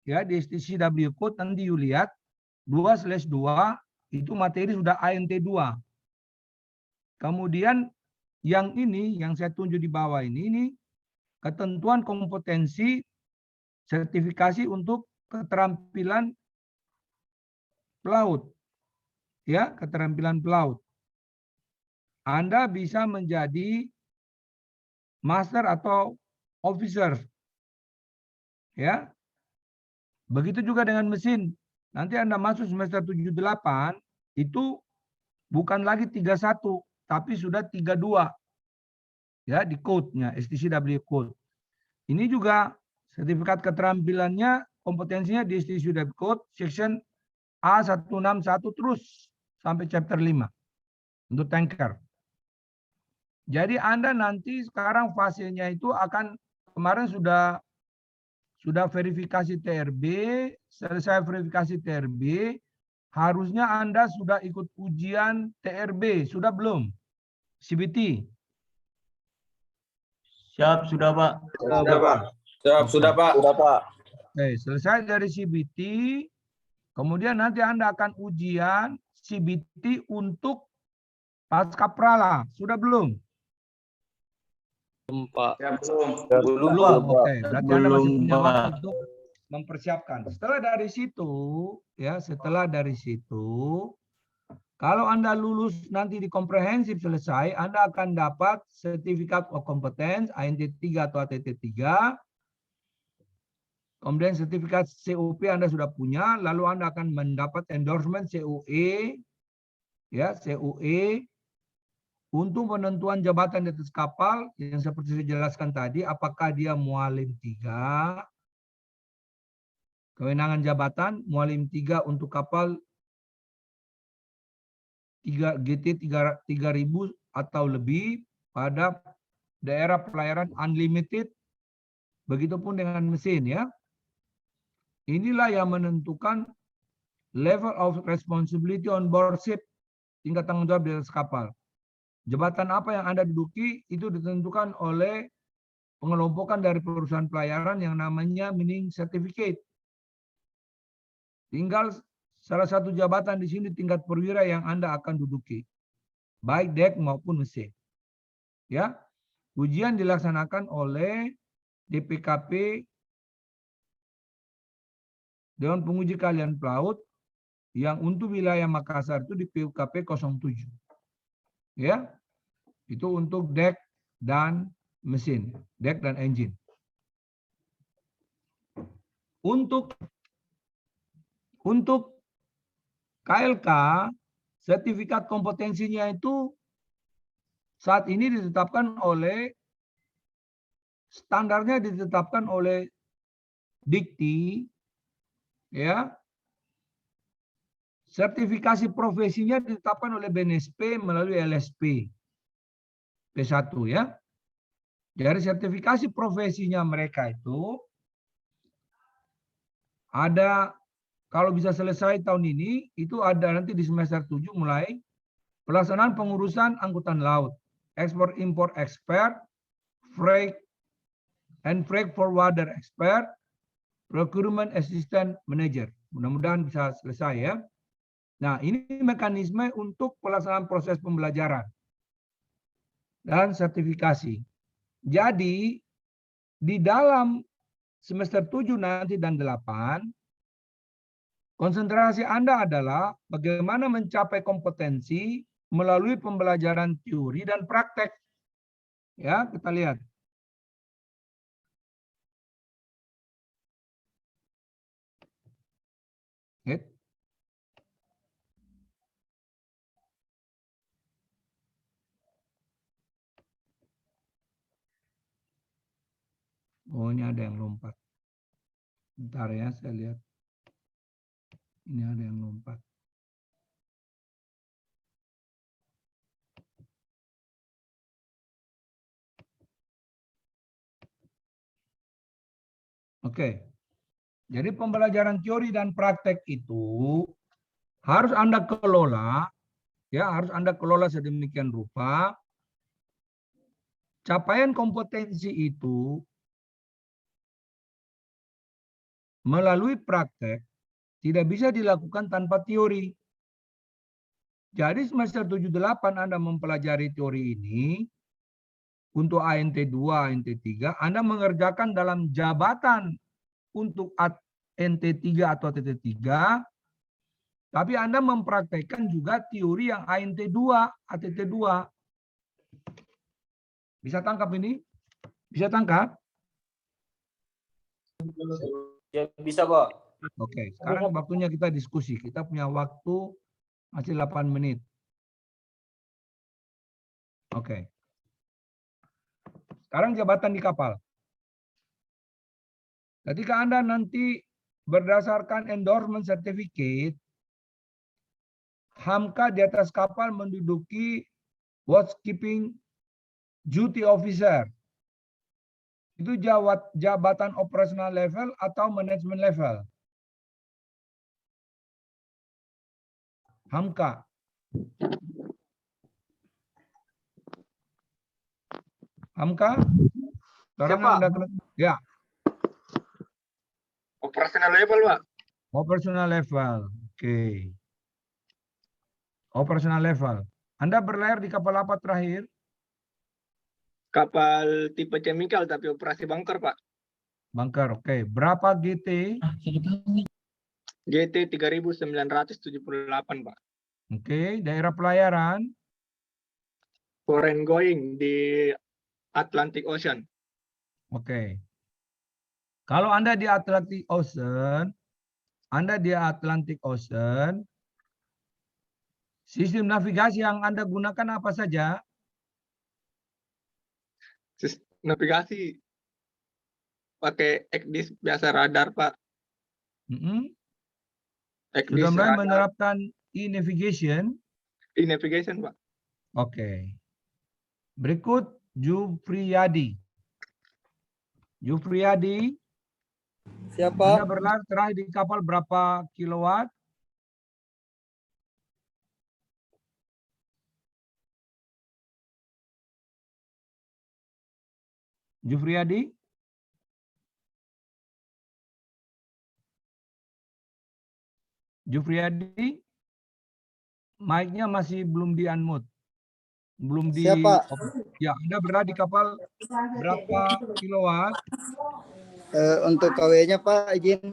Ya, di STCW Code nanti you lihat 2/2 itu materi sudah ANT 2. Kemudian yang ini, yang saya tunjuk di bawah ini ketentuan kompetensi sertifikasi untuk keterampilan pelaut. Ya, keterampilan pelaut. Anda bisa menjadi master atau officer. Ya. Begitu juga dengan mesin. Nanti Anda masuk semester 7-8 itu bukan lagi 31 tapi sudah 32. Ya, di code-nya STCW Code. Ini juga sertifikat keterampilannya, kompetensinya di STCW Code section A161 terus sampai chapter 5 untuk tanker. Jadi Anda nanti sekarang fasenya itu akan, kemarin sudah verifikasi TRB, selesai verifikasi TRB, harusnya Anda sudah ikut ujian TRB, sudah belum? CBT. Siap, sudah Pak. Sudah, Pak. Siap, sudah, Pak. Sudah, Pak. Oke, selesai dari CBT, kemudian nanti Anda akan ujian CBT untuk pasca prala, sudah belum? Pak. Ya, belum. Belum, Belum. Pak. Oke, berarti Anda masih Belum, punya Pak. waktu untuk mempersiapkan. Setelah dari situ, ya, kalau Anda lulus nanti di komprehensif selesai, Anda akan dapat sertifikat of competence ANT 3 atau ATT 3. Kemudian sertifikat COP Anda sudah punya, lalu Anda akan mendapat endorsement COE, ya, COE untuk penentuan jabatan di atas kapal yang seperti saya jelaskan tadi, apakah dia mualim 3, kewenangan jabatan mualim 3 untuk kapal 3 GT 3000 atau lebih pada daerah pelayaran unlimited, begitupun dengan mesin ya. Inilah yang menentukan level of responsibility on board ship, tingkat tanggung jawab di atas kapal. Jabatan apa yang Anda duduki itu ditentukan oleh pengelompokan dari perusahaan pelayaran yang namanya meaning certificate. Tinggal salah satu jabatan di sini tingkat perwira yang Anda akan duduki, baik dek maupun mesin. Ya, ujian dilaksanakan oleh DPKP Dewan Penguji Keahlian Pelaut yang untuk wilayah Makassar itu di PUKP 07. Ya, itu untuk dek dan mesin, dek dan engine. Untuk KLK, sertifikat kompetensinya itu saat ini ditetapkan oleh, standarnya ditetapkan oleh Dikti, ya. Sertifikasi profesinya ditetapkan oleh BNSP melalui LSP P1 ya. Dari sertifikasi profesinya mereka itu ada, kalau bisa selesai tahun ini, itu ada nanti di semester 7 mulai pelaksanaan pengurusan angkutan laut, ekspor impor expert, freight and freight forwarder expert, procurement assistant manager. Mudah-mudahan bisa selesai ya. Nah, ini mekanisme untuk pelaksanaan proses pembelajaran dan sertifikasi. Jadi, di dalam semester 7 nanti dan 8, konsentrasi Anda adalah bagaimana mencapai kompetensi melalui pembelajaran teori dan praktek. Ya, kita lihat. Oh, ini ada yang lompat. Bentar ya, saya lihat. Ini ada yang lompat. Oke. Jadi pembelajaran teori dan praktek itu harus Anda kelola, ya, harus Anda kelola sedemikian rupa. Capaian kompetensi itu melalui praktek tidak bisa dilakukan tanpa teori. Jadi semester 7-8 Anda mempelajari teori ini, untuk ANT 2, ANT 3, Anda mengerjakan dalam jabatan untuk ANT 3 atau ATT 3, tapi Anda mempraktekkan juga teori yang ANT 2, ATT 2. Bisa tangkap ini? Bisa tangkap? Ya, bisa, Pak. Oke, sekarang waktunya kita diskusi. Kita punya waktu masih 8 menit. Oke. Sekarang jabatan di kapal. Ketika Anda nanti berdasarkan endorsement certificate, HAMKA di atas kapal menduduki watchkeeping duty officer. Itu jabatan operasional level atau management level. HAMKA. HAMKA? Ya. Operasional level, Pak. Operational level. Oke. Operational level. Anda berlayar di kapal apa terakhir? Kapal tipe chemical tapi operasi bunker, Pak. Bunker. Oke. Berapa GT? GT 3978, Pak. Oke. Daerah pelayaran? Foreign going di Atlantic Ocean. Oke. Kalau Anda di Atlantic Ocean, sistem navigasi yang Anda gunakan apa saja? Navigasi pakai ECDIS biasa radar, Pak. Mm-mm. ECDIS Sudah mulai radar, menerapkan e-navigation. e-navigation, Pak. Oke. Berikut Jufriyadi. Jufriyadi, Siapa? Anda berlayar terakhir di kapal berapa kilowatt? Jufriyadi? Jufriyadi? Mic-nya masih belum di-unmute. Belum di... Siapa? Ya, Anda berada di kapal berapa kilowatt? Untuk KW-nya Pak izin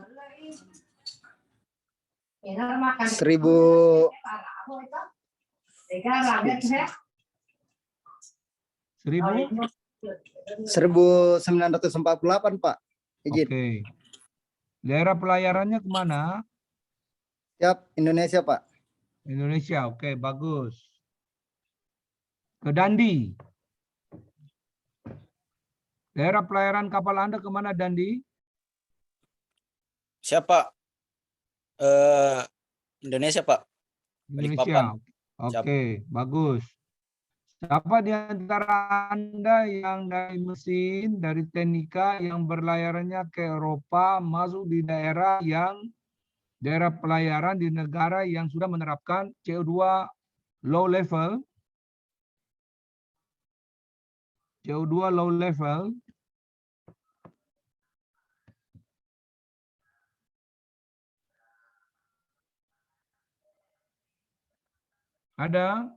1948 Pak izin. Oke. Daerah pelayarannya kemana? Siap, Indonesia Pak. Indonesia. Oke, bagus. Ke Dandi. Daerah pelayaran kapal Anda kemana, Dandi? Siapa? Indonesia, Pak. Indonesia. Siap. Oke, bagus. Siapa di antara Anda yang dari mesin, dari teknika yang berlayarannya ke Eropa, masuk di daerah pelayaran di negara yang sudah menerapkan CO2 low level? CO2 low level. Ada?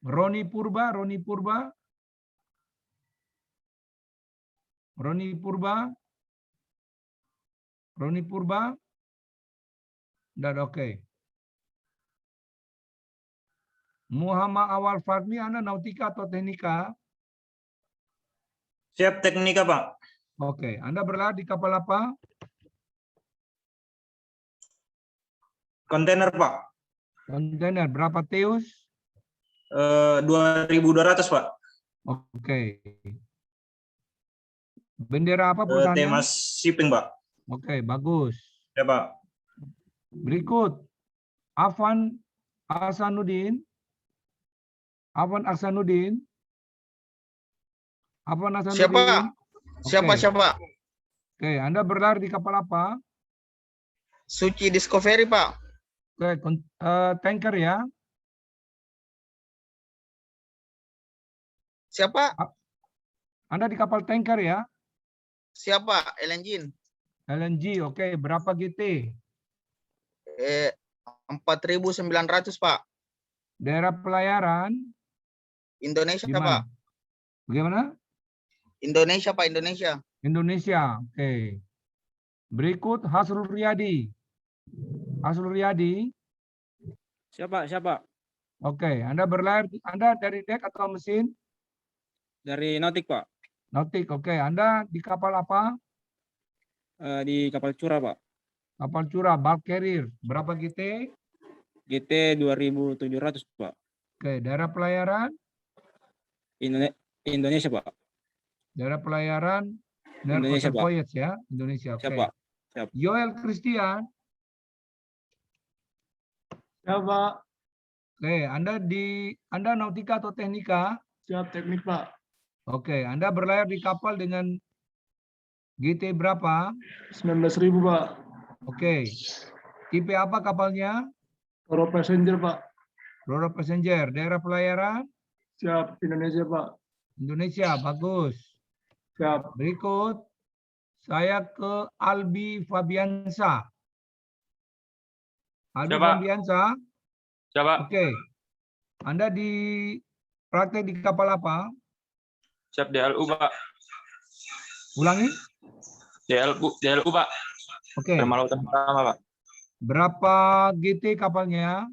Roni Purba, Roni Purba. Roni Purba. Roni Purba. Dan oke. Muhammad Awal Fadmi, Anda nautika atau teknika? Siap teknika, Pak. Oke, Anda berlayar di kapal apa? Kontainer, Pak. Kontainer, berapa teus? 2.200, Pak. Oke. Bendera apa perusahaannya? Temas shipping, Pak. Oke, bagus. Ya, Pak. Berikut, Afan Ahsanuddin. Afan Ahsanuddin. Afan Ahsanuddin. Siapa? Oke. Siapa? Oke, Anda berlayar di kapal apa? Suci Discovery, Pak. Oke, tanker ya. Siapa? Anda di kapal tanker ya. Siapa? LNG. LNG, oke. Berapa GT? 4.900, Pak. Daerah pelayaran Indonesia, di Pak. mana? Bagaimana? Indonesia, Pak. Indonesia. Indonesia, oke. Berikut Hasrul Riyadi. Hasrul Riyadi, Siapa? oke. Anda berlayar, Anda dari dek atau mesin? Dari Nautik, Pak. Nautik, oke. Anda di kapal apa? Di kapal Cura, Pak. Kapal curah, bulk carrier. Berapa GT? GT 2.700, Pak. Oke, daerah pelayaran? Indonesia, Pak. Daerah pelayaran Indonesia, Pak. Voyage ya, Indonesia. Oke. Siap, Pak. Siap. Yoel Christian. Siapa? Oke, Anda nautika atau teknika? Siap teknik, Pak. Oke, Anda berlayar di kapal dengan GT berapa? 19.000, Pak. Oke. Tipe apa kapalnya? Roro passenger, Pak. Roro passenger. Daerah pelayaran? Siap Indonesia, Pak. Indonesia, bagus. Siap. Berikut, saya ke Albi Fabiansa. Albi Siapa? Fabiansa, Siap, oke. Anda di praktek di kapal apa? Siap DLU, Pak. Ulangi? DLU, Pak. Oke. Lautan pertama, Pak. Berapa GT kapalnya?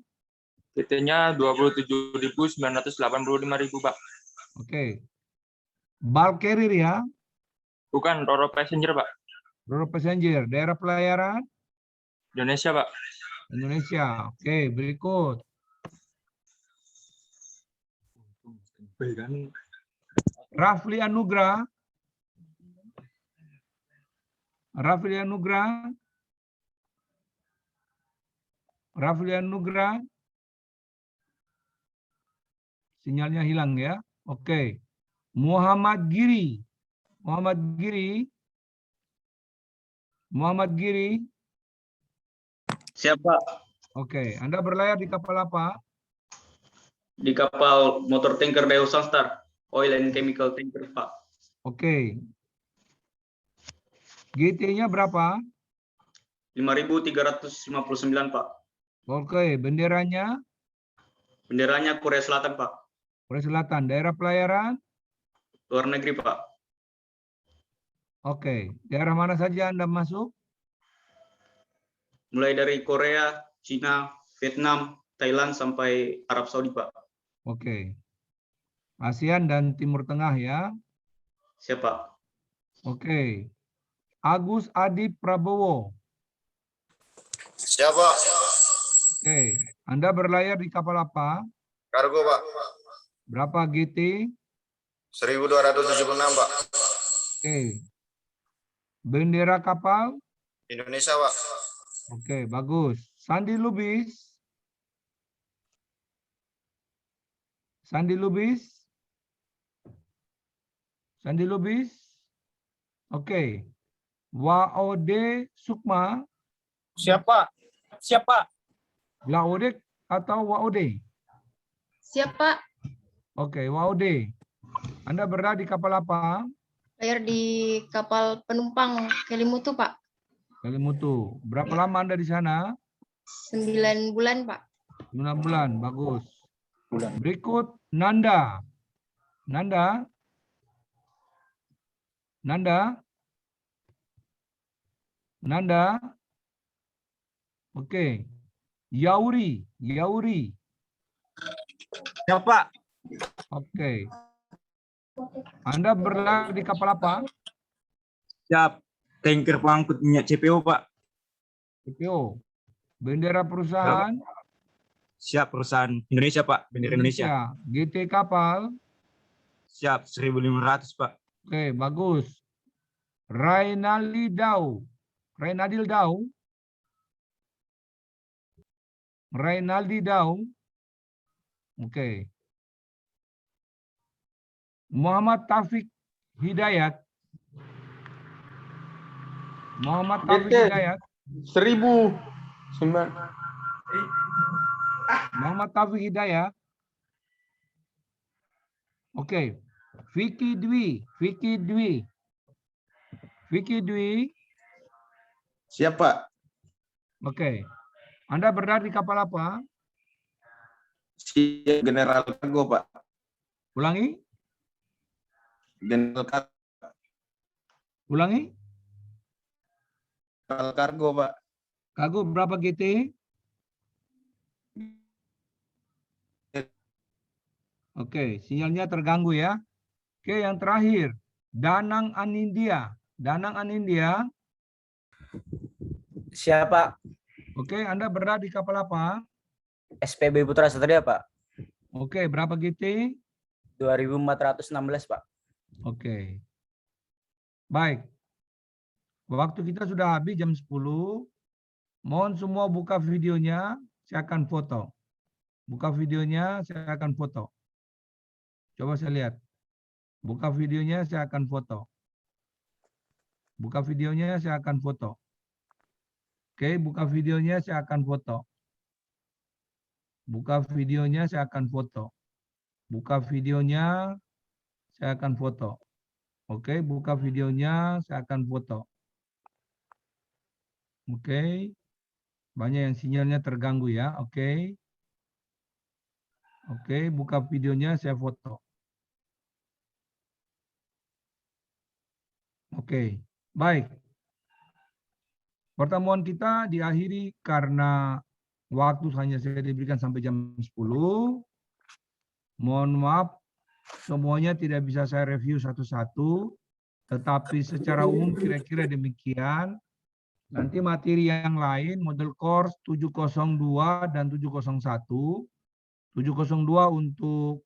GT-nya 27.985.000, Pak. Oke. Bulk carrier ya? Bukan, Roro passenger, Pak. Roro passenger. Daerah pelayaran? Indonesia, Pak. Indonesia. Oke, berikut. Rafli Anugrah. Rafli Anugrah. Rafli Anugrah. Sinyalnya hilang ya. Oke. Muhammad Giri. Muhammad Giri. Muhammad Giri. Siapa? Oke. Anda berlayar di kapal apa? Di kapal motor tanker Deo Sunstar, oil and chemical tanker, Pak. Oke. GT-nya berapa? 5.359, Pak. Oke. Benderanya? Benderanya Korea Selatan, Pak. Korea Selatan. Daerah pelayaran? Luar negeri, Pak. Oke. Daerah mana saja Anda masuk? Mulai dari Korea, Cina, Vietnam, Thailand, sampai Arab Saudi, Pak. Oke. ASEAN dan Timur Tengah ya. Siapa? Oke. Agus Adi Prabowo. Siapa? Oke. Anda berlayar di kapal apa? Kargo, Pak. Berapa GT? 1.276, Pak. Oke. Bendera kapal? Indonesia, Pak. Oke, bagus. Sandi Lubis? Sandi Lubis? Sandi Lubis? Oke. Waode Sukma? Siapa? Siapa? Laode atau Waode? Siapa? Oke, Waode. Anda berada di kapal apa? Layar di kapal penumpang Kelimutu, Pak. Kelimutu. Berapa lama Anda di sana? 9 bulan, Pak. 9 bulan, bagus. Berikut Nanda. Nanda? Nanda? Nanda? Oke. Yauri. Yauri. Siapa? Oke. Anda berlayar di kapal apa? Siap. Tanker pengangkut minyak CPO, Pak. CPO. Bendera perusahaan? Siap, perusahaan Indonesia, Pak. Bendera Indonesia. GT kapal? Siap, 1.500, Pak. Oke, bagus. Rainaldi Dau. Rainaldi Dau. Rainaldi Dau. Oke. Muhammad Taufik Hidayat. Muhammad Taufik Hidayat. 1.009. Muhammad Taufik Hidayat. Oke. Vicky Dwi. Vicky Dwi. Vicky Dwi. Siapa? Oke. Anda berada di kapal apa? Siap, General Kargo, Pak. Ulangi. General Kargo. Ulangi. Kargo, Pak. Kargo berapa GT? Oke, sinyalnya terganggu ya. Oke, yang terakhir. Danang Anindya. Danang Anindya. Siapa? Oke, Anda berada di kapal apa? SPB Putra Satria, Pak. Oke, berapa GT? 2.416, Pak. Oke. Baik. Waktu kita sudah habis jam 10. Mohon semua buka videonya, saya akan foto. Buka videonya, saya akan foto. Coba saya lihat. Buka videonya, saya akan foto. Buka videonya, saya akan foto. Oke, buka videonya, saya akan foto. Buka videonya, saya akan foto. Buka videonya, saya akan foto. Oke, buka videonya, saya akan foto. Oke. Banyak yang sinyalnya terganggu ya. Oke. Oke, buka videonya, saya foto. Oke, baik. Pertemuan kita diakhiri karena waktu hanya saya diberikan sampai jam 10. Mohon maaf, semuanya tidak bisa saya review satu-satu. Tetapi secara umum kira-kira demikian. Nanti materi yang lain, model course 702 dan 701. 702 untuk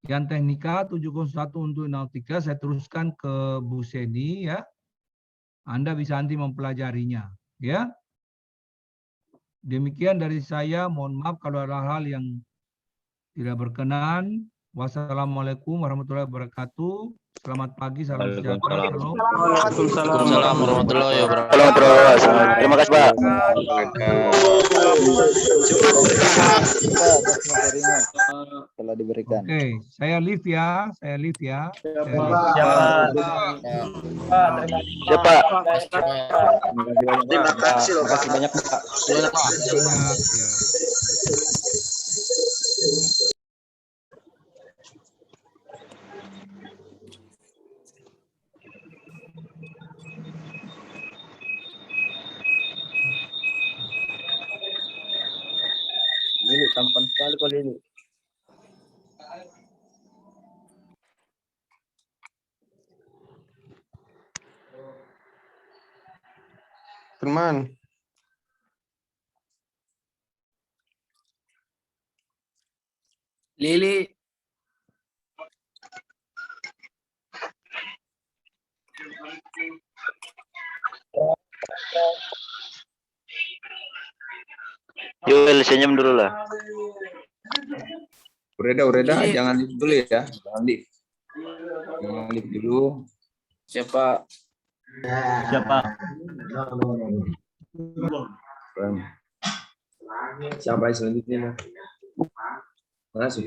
Yang teknika 701 untuk nautika saya teruskan ke Bu Seni ya. Anda bisa nanti mempelajarinya ya. Demikian dari saya, mohon maaf kalau ada hal yang tidak berkenan. Wassalamualaikum warahmatullahi wabarakatuh. Selamat pagi, salam sejahtera. Shalom. Waalaikumsalam warahmatullahi wabarakatuh. Terima kasih, Pak. Telah diberikan. Oke, saya live ya. Saya live ya. Siapa? Terima kasih loh, Pak. Terima kasih banyak, Pak. Banyak, ya. Ini tampan sekali kali ini. Firman. Lili. Yuel, senyum dulu lah. Ureda, jangan lift dulu ya. Jangan lift. Jangan lift dulu. Siapa? Siapa selanjutnya? Terima kasih.